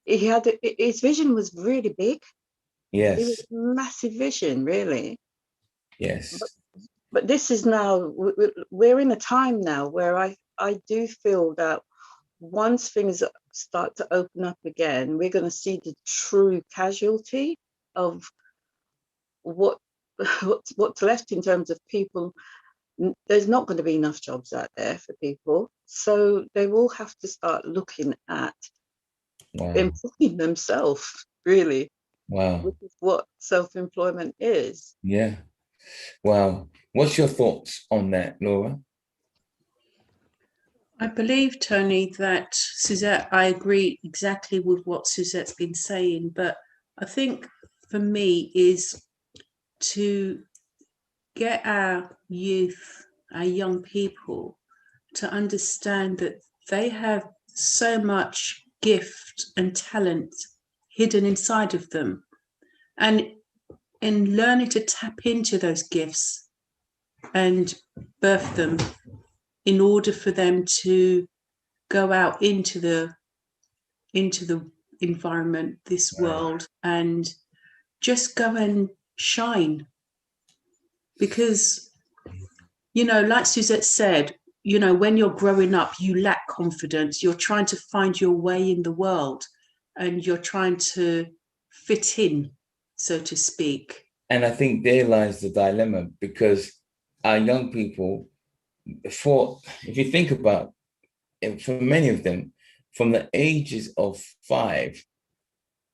Speaker 6: his vision was really big.
Speaker 5: Yes.
Speaker 6: It was a massive vision, really.
Speaker 5: Yes.
Speaker 6: But this is now, we're in a time now where I do feel that once things start to open up again, we're going to see the true casualty of what's left in terms of people. There's not going to be enough jobs out there for people, so they will have to start looking at employing themselves, really.
Speaker 5: Wow.
Speaker 6: Which is what self-employment is.
Speaker 5: Yeah. Wow. What's your thoughts on that, Laura?
Speaker 7: I believe, Tony, that Suzette, I agree exactly with what Suzette's been saying, but I think for me is to get our youth, our young people, to understand that they have so much gift and talent hidden inside of them. And in learning to tap into those gifts and birth them in order for them to go out into the environment, this world, and just go and shine. Because, you know, like Suzette said, you know, when you're growing up, you lack confidence. You're trying to find your way in the world and you're trying to fit in, so to speak.
Speaker 5: And I think there lies the dilemma, because our young people, if you think about it, for many of them, from the ages of 5,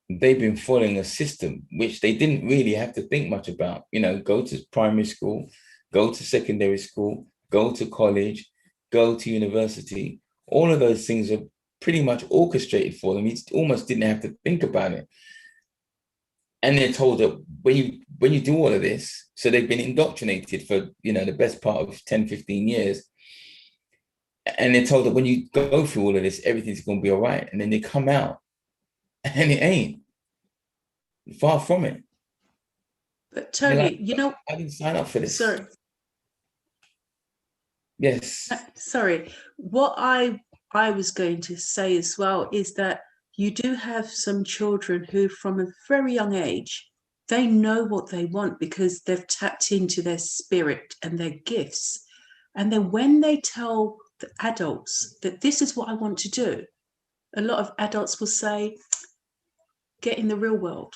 Speaker 5: they've been following a system which they didn't really have to think much about. You know, go to primary school, go to secondary school, go to college, go to university. All of those things are pretty much orchestrated for them. You almost didn't have to think about it. And they're told that when you do all of this, so they've been indoctrinated for, you know, the best part of 10, 15 years. And they're told that when you go through all of this, everything's going to be all right. And then they come out and it ain't. Far from it.
Speaker 7: But Tony,
Speaker 5: like,
Speaker 7: you know,
Speaker 5: I didn't sign up for this.
Speaker 7: Sorry.
Speaker 5: Yes.
Speaker 7: Sorry. What I was going to say as well is that you do have some children who, from a very young age, they know what they want because they've tapped into their spirit and their gifts. And then when they tell the adults that this is what I want to do, a lot of adults will say, get in the real world.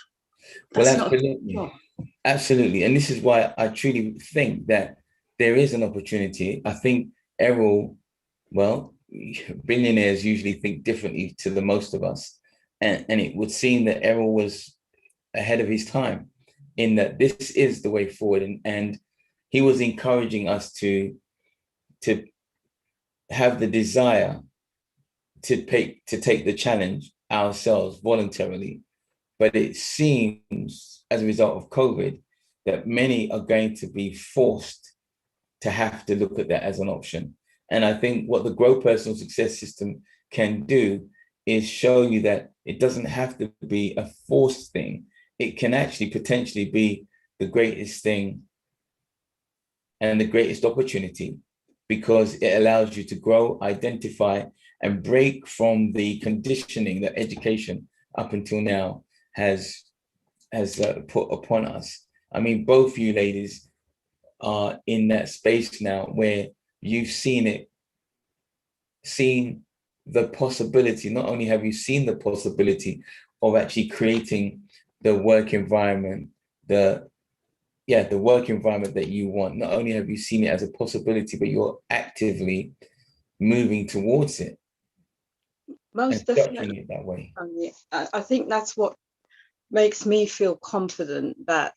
Speaker 7: That's
Speaker 5: well, absolutely. And this is why I truly think that there is an opportunity. I think Errol, well, billionaires usually think differently to the most of us. And it would seem that Errol was ahead of his time in that this is the way forward. And he was encouraging us to have the desire to take the challenge ourselves voluntarily. But it seems as a result of COVID that many are going to be forced to have to look at that as an option. And I think what the Grow Personal Success System can do is show you that it doesn't have to be a forced thing. It can actually potentially be the greatest thing and the greatest opportunity, because it allows you to grow, identify, and break from the conditioning that education up until now has put upon us. I mean, both you ladies are in that space now where you've seen the possibility. Not only have you seen the possibility of actually creating the work environment, the work environment that you want. Not only have you seen it as a possibility, but you're actively moving towards it.
Speaker 6: Most definitely.
Speaker 5: It that way.
Speaker 6: I think that's what makes me feel confident that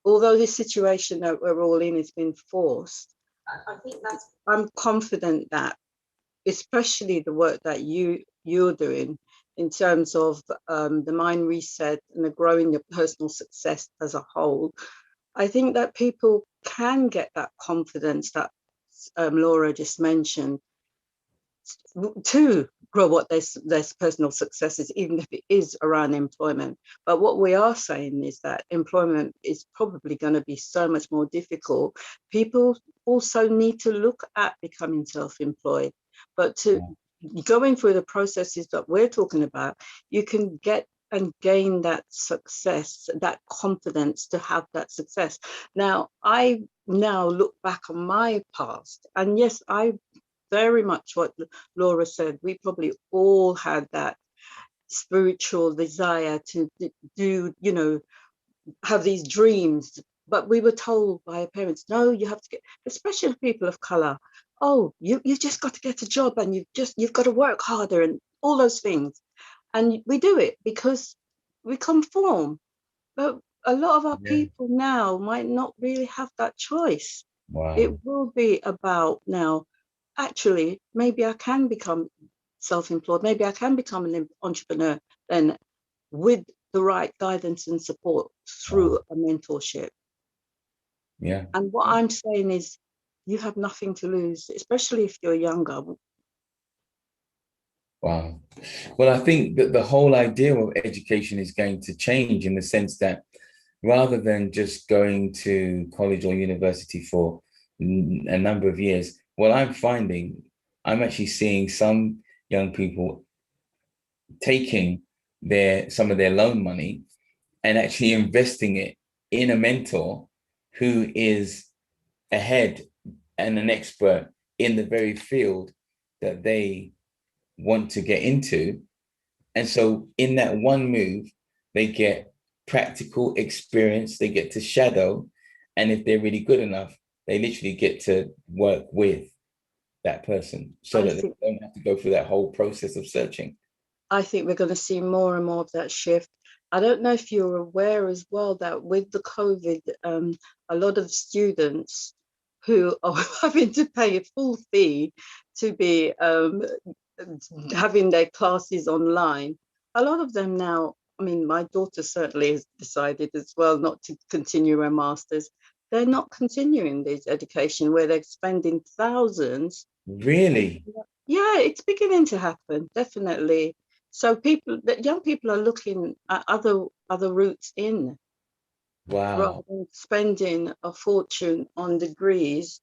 Speaker 6: although this situation that we're all in has been forced, I'm confident that, especially the work that you're doing in terms of the mind reset and the growing your personal success as a whole, I think that people can get that confidence that Laura just mentioned to grow what their personal success is, even if it is around employment. But what we are saying is that employment is probably going to be so much more difficult. People also need to look at becoming self-employed, but to going through the processes that we're talking about, you can get and gain that success, that confidence to have that success. Now, I look back on my past, and yes, I very much what Laura said. We probably all had that spiritual desire to do, you know, have these dreams, but we were told by our parents, no, you have to get, especially people of color, oh, you just got to get a job, and you've got to work harder, and all those things. And we do it because we conform. But a lot of our people now might not really have that choice.
Speaker 5: Wow.
Speaker 6: It will be about now, actually, maybe I can become self-employed, maybe I can become an entrepreneur then, with the right guidance and support through a mentorship.
Speaker 5: Yeah.
Speaker 6: And what I'm saying is, you have nothing to lose, especially if you're younger.
Speaker 5: Wow. Well, I think that the whole idea of education is going to change in the sense that rather than just going to college or university for a number of years, what I'm finding, I'm actually seeing some young people taking some of their loan money and actually investing it in a mentor who is ahead and an expert in the very field that they want to get into. And so in that one move, they get practical experience, they get to shadow, and if they're really good enough, they literally get to work with that person so that they don't have to go through that whole process of searching.
Speaker 6: I think we're going to see more and more of that shift. I don't know if you're aware as well that with the COVID, a lot of students who are having to pay a full fee to be having their classes online, a lot of them now, I mean, my daughter certainly has decided as well not to continue her master's. They're not continuing this education where they're spending thousands.
Speaker 5: Really?
Speaker 6: Yeah, it's beginning to happen, definitely. So young people are looking at other routes in.
Speaker 5: Wow.
Speaker 6: Rather than spending a fortune on degrees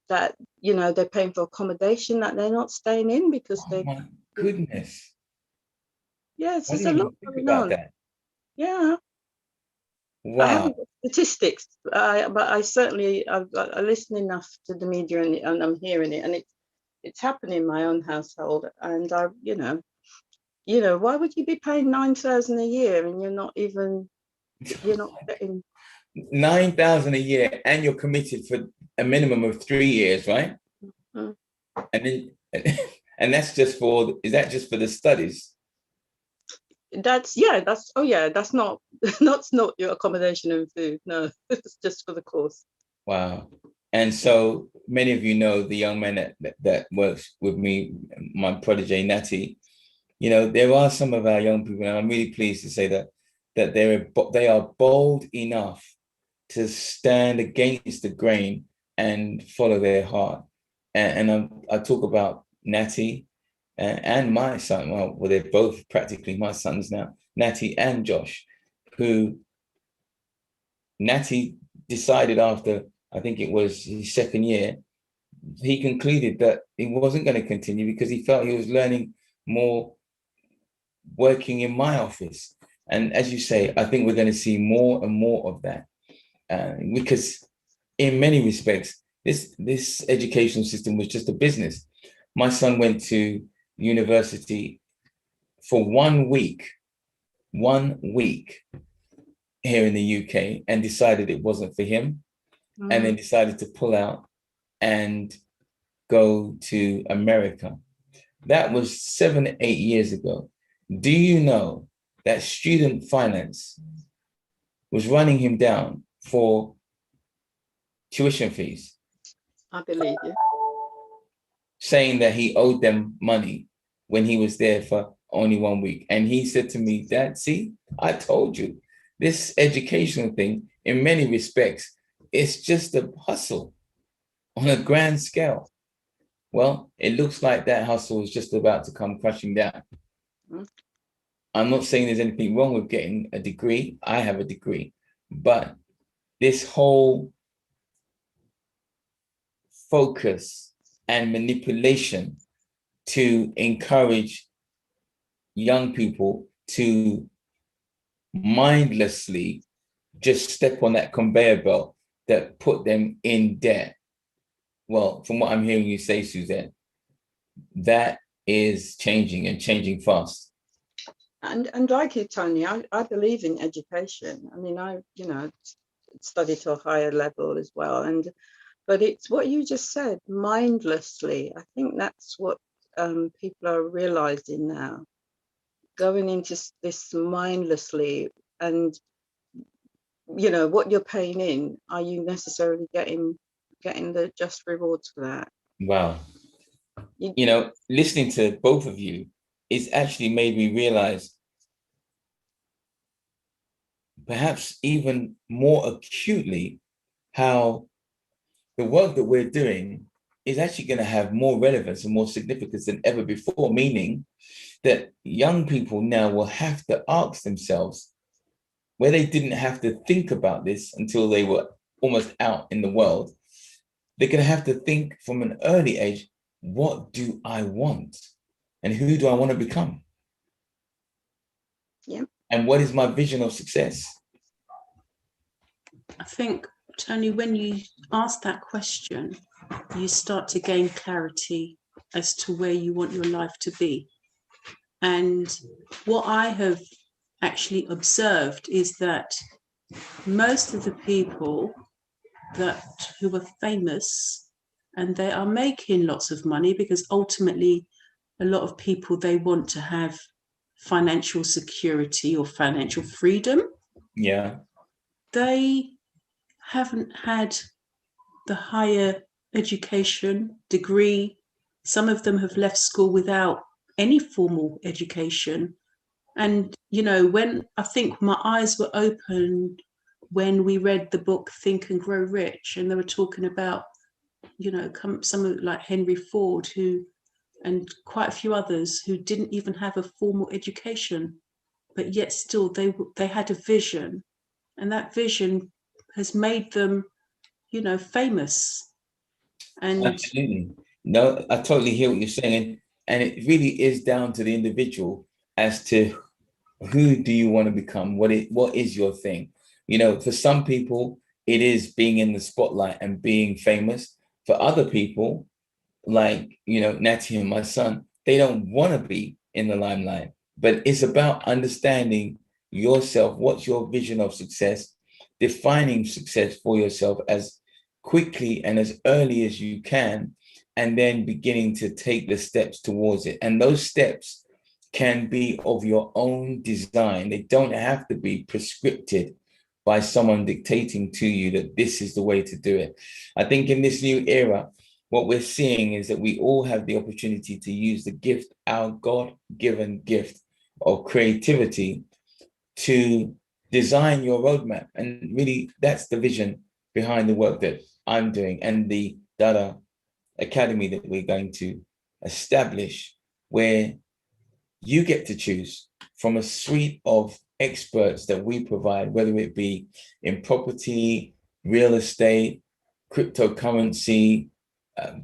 Speaker 6: that, you know, they're paying for accommodation that they're not staying in because
Speaker 5: oh my goodness.
Speaker 6: Yes,
Speaker 5: I
Speaker 6: there's a
Speaker 5: didn't
Speaker 6: lot
Speaker 5: even think
Speaker 6: going
Speaker 5: about
Speaker 6: on.
Speaker 5: that.
Speaker 6: Yeah.
Speaker 5: Wow.
Speaker 6: I haven't got statistics, but I certainly I listen enough to the media and I'm hearing it, and it's happening in my own household. And you know, why would you be paying 9,000 a year and you're not getting
Speaker 5: 9,000 a year, and you're committed for a minimum of 3 years, right?
Speaker 6: Mm.
Speaker 5: And then, and that's just is that just for the studies?
Speaker 6: That's not that's not your accommodation and food. No, it's just for the course.
Speaker 5: Wow. And so many of you know the young man that works with me, my protege Natty. You know, there are some of our young people, and I'm really pleased to say that they are bold enough to stand against the grain and follow their heart. And I talk about Natty and my son. Well, they're both practically my sons now, Natty and Josh, who Natty decided after, I think it was his second year, he concluded that he wasn't going to continue because he felt he was learning more working in my office. And as you say, I think we're going to see more and more of that because in many respects, this educational system was just a business. My son went to university for 1 week here in the UK and decided it wasn't for him, and then decided to pull out and go to America. That was 7, 8 years ago. Do you know that student finance was running him down for tuition fees?
Speaker 6: I believe you.
Speaker 5: Saying that he owed them money when he was there for only 1 week. And he said to me, Dad, see, I told you, this educational thing, in many respects, it's just a hustle on a grand scale. Well, it looks like that hustle is just about to come crashing down. I'm not saying there's anything wrong with getting a degree. I have a degree. But this whole focus and manipulation to encourage young people to mindlessly just step on that conveyor belt that put them in debt. Well, from what I'm hearing you say, Suzette, that is changing and changing fast.
Speaker 6: And like you, Tony, I believe in education. I mean, I studied to a higher level as well, but it's what you just said, mindlessly. I think that's what people are realizing now, going into this mindlessly, and what you're paying in, are you necessarily getting the just rewards for that?
Speaker 5: Wow. Listening to both of you, it's actually made me realize, perhaps even more acutely, how the work that we're doing is actually going to have more relevance and more significance than ever before, meaning that young people now will have to ask themselves, where they didn't have to think about this until they were almost out in the world, they're going to have to think from an early age, what do I want? And who do I want to become?
Speaker 6: Yeah.
Speaker 5: And what is my vision of success?
Speaker 7: I think, Tony, when you ask that question, you start to gain clarity as to where you want your life to be. And what I have actually observed is that most of the people who are famous, and they are making lots of money, because ultimately a lot of people, they want to have financial security or financial freedom.
Speaker 5: Yeah.
Speaker 7: They haven't had the higher education degree. Some of them have left school without any formal education. And, when I think my eyes were opened when we read the book Think and Grow Rich, and they were talking about, some of like Henry Ford, and quite a few others who didn't even have a formal education, but yet still they had a vision, and that vision has made them, famous. And
Speaker 5: absolutely. No, I totally hear what you're saying. And it really is down to the individual as to who do you want to become? What is your thing? For some people, it is being in the spotlight and being famous. For other people, like, Natty and my son, they don't want to be in the limelight. But it's about understanding yourself. What's your vision of success? Defining success for yourself as quickly and as early as you can, and then beginning to take the steps towards it. And those steps can be of your own design. They don't have to be prescripted by someone dictating to you that this is the way to do it. I think in this new era, what we're seeing is that we all have the opportunity to use the gift, our God-given gift of creativity, to design your roadmap. And really, that's the vision behind the work that I'm doing and the D.A.D.A Academy that we're going to establish, where you get to choose from a suite of experts that we provide, whether it be in property, real estate, cryptocurrency,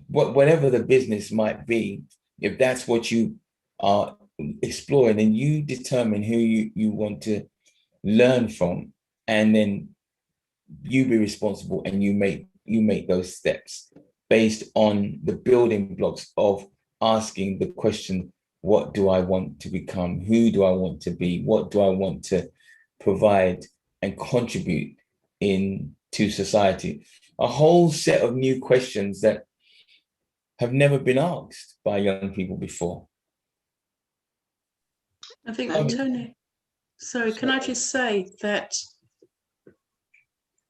Speaker 5: whatever the business might be. If that's what you are exploring, then you determine who you want to learn from, and then you be responsible and you make those steps based on the building blocks of asking the question, what do I want to become? Who do I want to be? What do I want to provide and contribute into society? A whole set of new questions that have never been asked by young people before.
Speaker 7: I think, Tony, sorry, can I just say that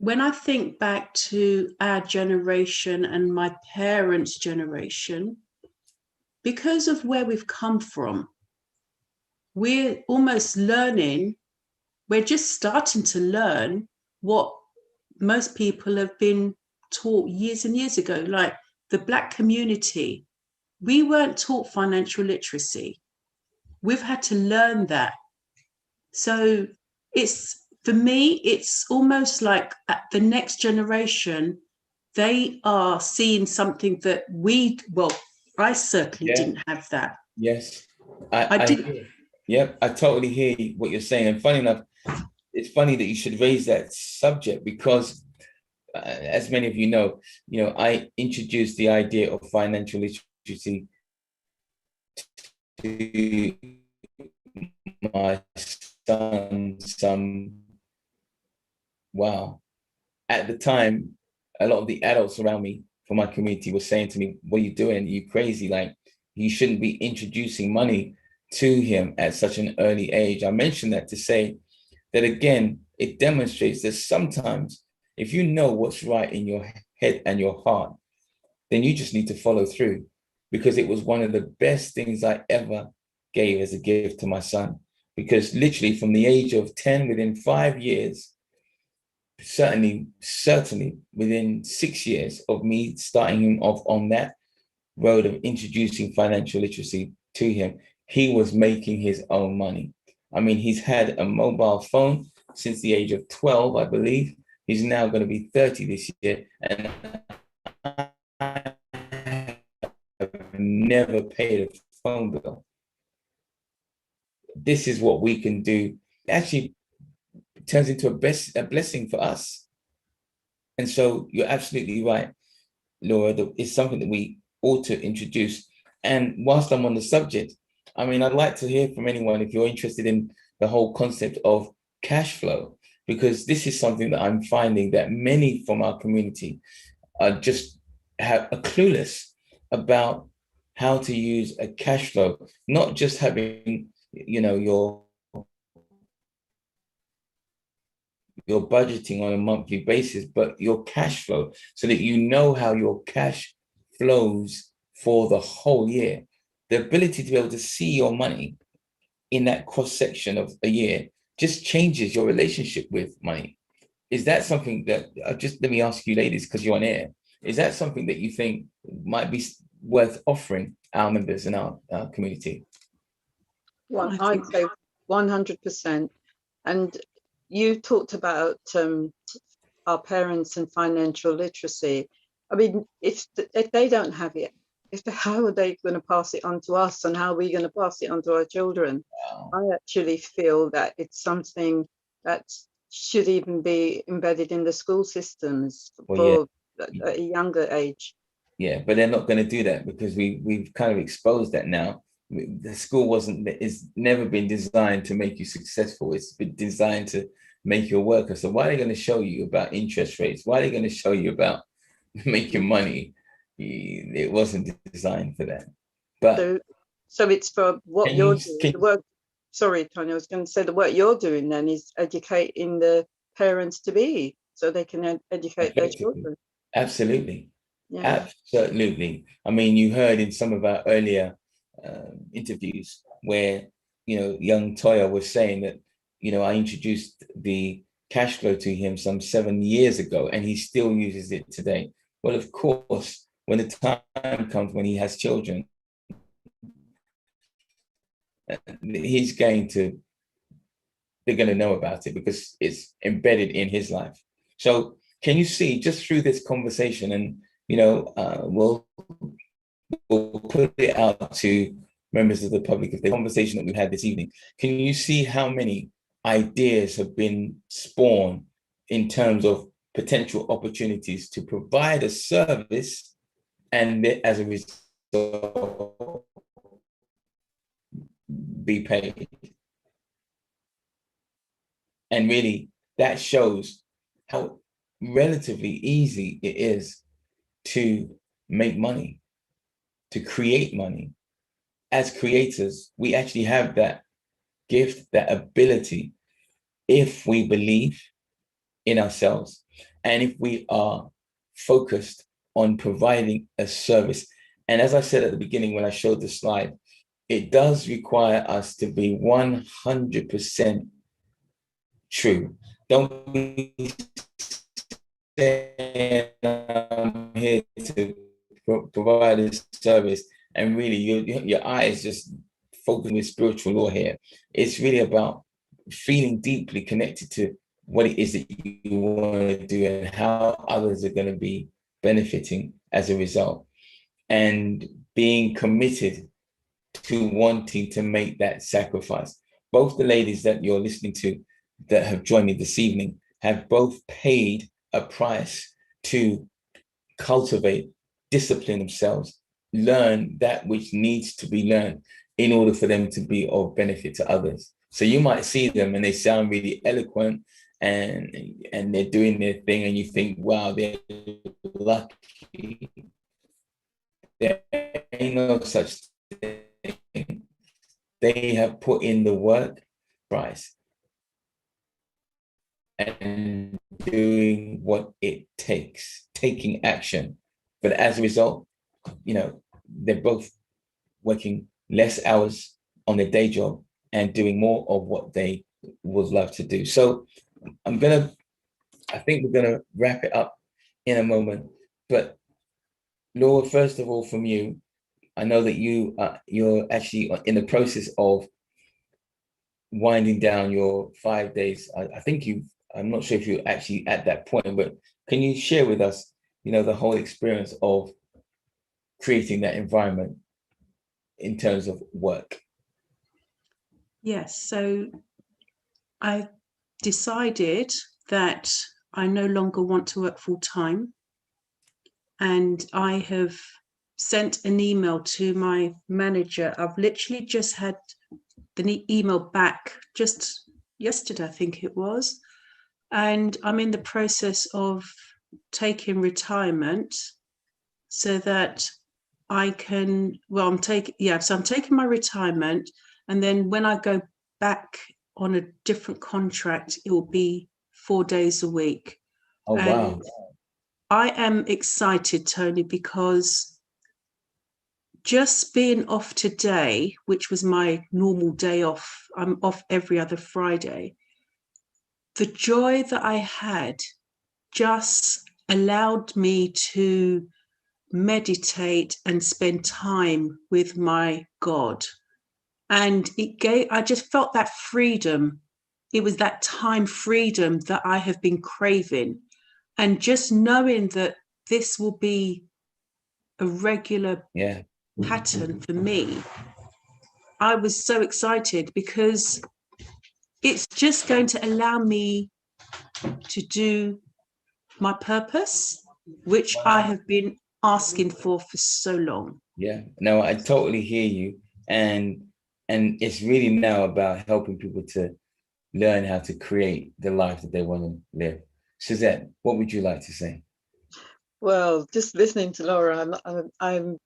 Speaker 7: when I think back to our generation and my parents' generation, because of where we've come from, we're almost learning, we're just starting to learn what most people have been taught years and years ago, like the Black community. We weren't taught financial literacy. We've had to learn that. So for me, it's almost like the next generation, they are seeing something that I certainly didn't have that.
Speaker 5: Yes.
Speaker 7: I didn't.
Speaker 5: Yep, I totally hear what you're saying. And funny enough, it's funny that you should raise that subject because, as many of you know, I introduced the idea of financial literacy to my son some, wow. At the time, a lot of the adults around me from my community were saying to me, what are you doing? Are you crazy? Like, you shouldn't be introducing money to him at such an early age. I mentioned that to say that, again, it demonstrates that sometimes if you know what's right in your head and your heart, then you just need to follow through, because it was one of the best things I ever gave as a gift to my son. Because literally from the age of 10, within 5 years, certainly within 6 years of me starting him off on that road of introducing financial literacy to him, he was making his own money. I mean, he's had a mobile phone since the age of 12, I believe. He's now going to be 30 this year, and I have never paid a phone bill. This is what we can do. Actually, it turns into a blessing for us. And so you're absolutely right, Laura, that it's something that we ought to introduce. And whilst I'm on the subject, I mean, I'd like to hear from anyone if you're interested in the whole concept of cash flow, because this is something that I'm finding that many from our community are clueless about how to use a cash flow, not just having, your budgeting on a monthly basis, but your cash flow, so that you know how your cash flows for the whole year. The ability to be able to see your money in that cross section of a year just changes your relationship with money. Is that something that, let me ask you ladies, because you're on air, is that something that you think might be worth offering our members in our community?
Speaker 6: Well, I'd say 100%. And you talked about our parents and financial literacy. I mean, if they don't have it, how are they going to pass it on to us, and how are we going to pass it on to our children? Wow. I actually feel that it's something that should even be embedded in the school systems for a younger age.
Speaker 5: Yeah, but they're not going to do that, because we've kind of exposed that now. The school it's never been designed to make you successful. It's been designed to make you a worker. So why are they going to show you about interest rates? Why are they going to show you about making money? It wasn't designed for that. But
Speaker 6: so it's for what you're doing. The work, sorry, Tony, I was going to say the work you're doing then is educating the parents to be, so they can educate their children.
Speaker 5: Absolutely.
Speaker 6: Yeah.
Speaker 5: Absolutely. I mean, you heard in some of our earlier interviews where, young Toya was saying that, I introduced the cash flow to him some 7 years ago, and he still uses it today. Well, of course, when the time comes when he has children, they're going to know about it, because it's embedded in his life. So can you see, just through this conversation, and we'll put it out to members of the public, if the conversation that we've had this evening, can you see how many ideas have been spawned in terms of potential opportunities to provide a service, and as a result be paid? And really, that shows how relatively easy it is to make money, to create money. As creators, we actually have that gift, that ability, if we believe in ourselves, and if we are focused on providing a service. And as I said at the beginning, when I showed the slide, it does require us to be 100% true. Don't be saying I'm here to provide a service, and really your eyes just focus with spiritual law here. It's really about feeling deeply connected to what it is that you want to do and how others are going to be benefiting as a result, and being committed to wanting to make that sacrifice. Both the ladies that you're listening to that have joined me this evening have both paid a price to cultivate, discipline themselves, learn that which needs to be learned in order for them to be of benefit to others. So you might see them and they sound really eloquent and they're doing their thing, and you think, wow, they're lucky. There ain't no such thing. They have put in the work, price, and doing what it takes, taking action. But as a result, you know, they're both working less hours on their day job and doing more of what they would love to do. So I think we're gonna wrap it up in a moment. But Laura, first of all, from you, I know that you're actually in the process of winding down your 5 days. I think I'm not sure if you're actually at that point, but can you share with us, you know, the whole experience of creating that environment in terms of work?
Speaker 7: Yes, so I decided that I no longer want to work full time, and I have sent an email to my manager. I've literally just had the email back just yesterday, I think it was, and I'm in the process of taking retirement so that I can, well, I'm taking my retirement, and then when I go back on a different contract, it will be 4 days a week.
Speaker 5: Oh, wow.
Speaker 7: And I am excited, Tony, because just being off today, which was my normal day off, I'm off every other Friday, the joy that I had just allowed me to meditate and spend time with my God. And I just felt that freedom. It was that time freedom that I have been craving. And just knowing that this will be a regular pattern for me, I was so excited because it's just going to allow me to do my purpose, which I have been asking for so long.
Speaker 5: Yeah, no, I totally hear you. And it's really now about helping people to learn how to create the life that they want to live. Suzette, what would you like to say?
Speaker 6: Well, just listening to Laura, I'm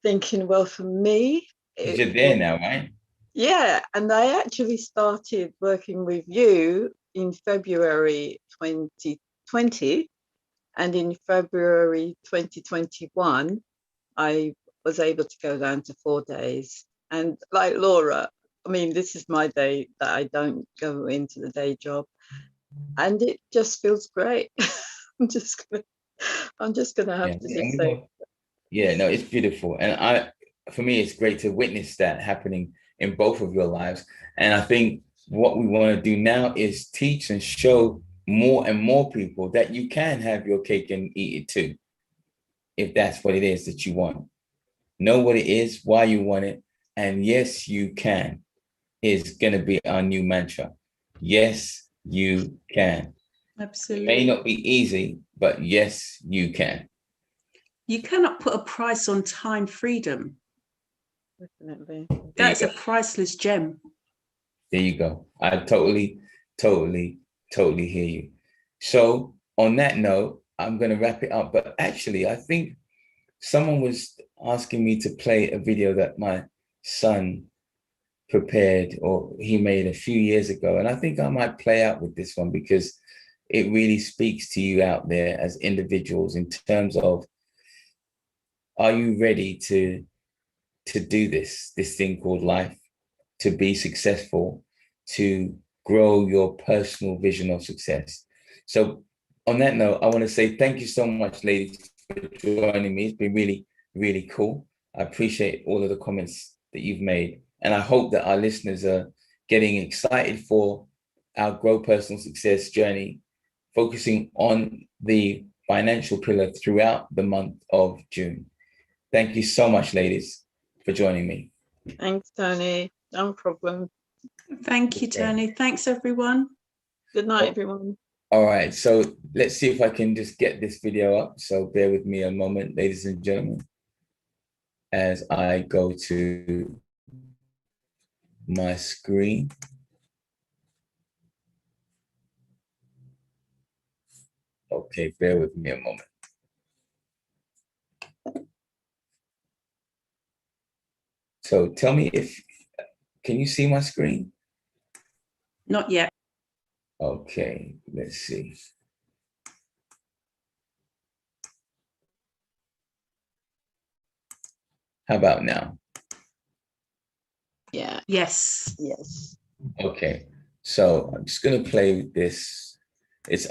Speaker 6: thinking, well, for me,
Speaker 5: You're there now, right?
Speaker 6: yeah, and I actually started working with you in February 2020, and in February 2021, I was able to go down to 4 days. And like Laura, I mean, this is my day that I don't go into the day job, and it just feels great. I'm just gonna have to just say,
Speaker 5: yeah, no, it's beautiful. And for me, it's great to witness that happening in both of your lives. And I think what we want to do now is teach and show more and more people that you can have your cake and eat it too, if that's what it is that you want. Know what it is, why you want it, and yes, you can is going to be our new mantra. Yes, you can.
Speaker 7: Absolutely.
Speaker 5: It may not be easy, but yes, you can.
Speaker 7: You cannot put a price on time freedom.
Speaker 6: definitely.
Speaker 7: That's a priceless gem.
Speaker 5: There you go. I totally hear you. So on that note, I'm going to wrap it up. But actually, I think someone was asking me to play a video that my son prepared or he made a few years ago. And I think I might play out with this one because it really speaks to you out there as individuals in terms of, are you ready to do this thing called life, to be successful, to grow your personal vision of success? So on that note, I want to say thank you so much, ladies, for joining me. It's been really, really cool. I appreciate all of the comments that you've made. And I hope that our listeners are getting excited for our Grow Personal Success journey, focusing on the financial pillar throughout the month of June. Thank you so much, ladies, for joining me.
Speaker 6: Thanks, Tony. No problem.
Speaker 7: Thank you, Tony. Thanks, everyone.
Speaker 6: Good night, everyone.
Speaker 5: All right, so let's see if I can just get this video up. So bear with me a moment, ladies and gentlemen, as I go to my screen. Okay, bear with me a moment. So tell me can you see my screen?
Speaker 7: Not yet.
Speaker 5: Okay, let's see. How about now?
Speaker 6: Yeah.
Speaker 7: Yes.
Speaker 6: Yes.
Speaker 5: Okay, so I'm just gonna play with this. It's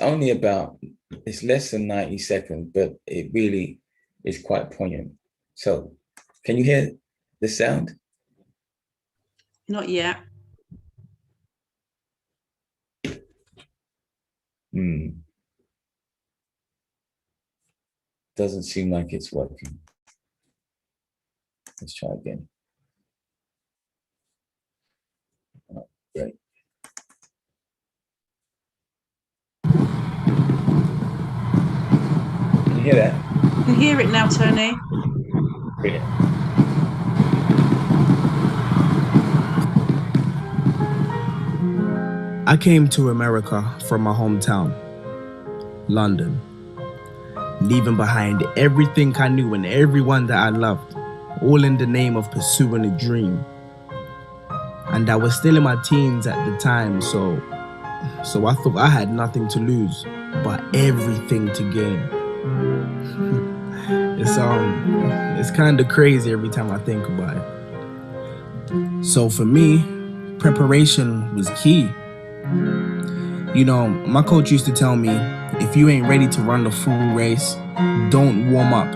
Speaker 5: less than 90 seconds, but it really is quite poignant. So can you hear the sound?
Speaker 7: Not yet.
Speaker 5: Doesn't seem like it's working. Let's try again. Oh, great. Can you hear that?
Speaker 7: I can hear it now, Tony.
Speaker 5: Brilliant.
Speaker 8: I came to America from my hometown, London, leaving behind everything I knew and everyone that I loved, all in the name of pursuing a dream. And I was still in my teens at the time, so I thought I had nothing to lose, but everything to gain. It's kind of crazy every time I think about it. So for me, preparation was key. You know, my coach used to tell me, if you ain't ready to run the full race, don't warm up.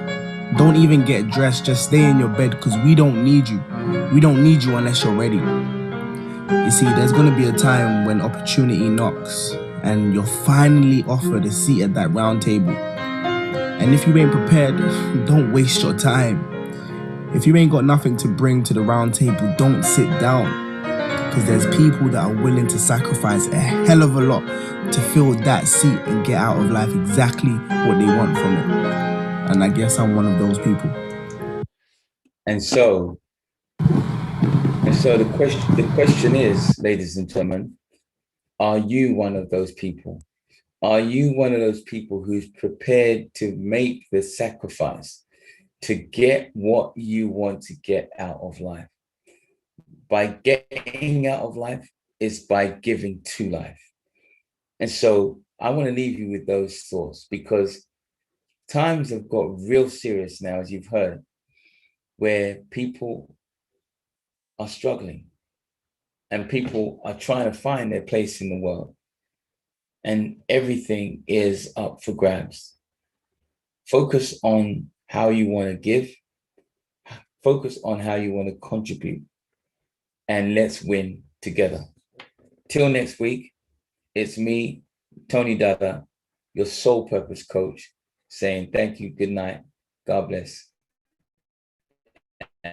Speaker 8: Don't even get dressed, just stay in your bed because we don't need you. We don't need you unless you're ready. You see, there's going to be a time when opportunity knocks and you're finally offered a seat at that round table. And if you ain't prepared, don't waste your time. If you ain't got nothing to bring to the round table, don't sit down. Because there's people that are willing to sacrifice a hell of a lot to fill that seat and get out of life exactly what they want from it. And I guess I'm one of those people.
Speaker 5: And so the question is, ladies and gentlemen, are you one of those people? Are you one of those people who's prepared to make the sacrifice to get what you want to get out of life? By getting out of life is by giving to life. And so I want to leave you with those thoughts, because times have got real serious now, as you've heard, where people are struggling and people are trying to find their place in the world, and everything is up for grabs. Focus on how you want to give, focus on how you want to contribute, and let's win together. Till next week, it's me, Tony D.A.D.A, your soul purpose coach, saying thank you, good night, God bless.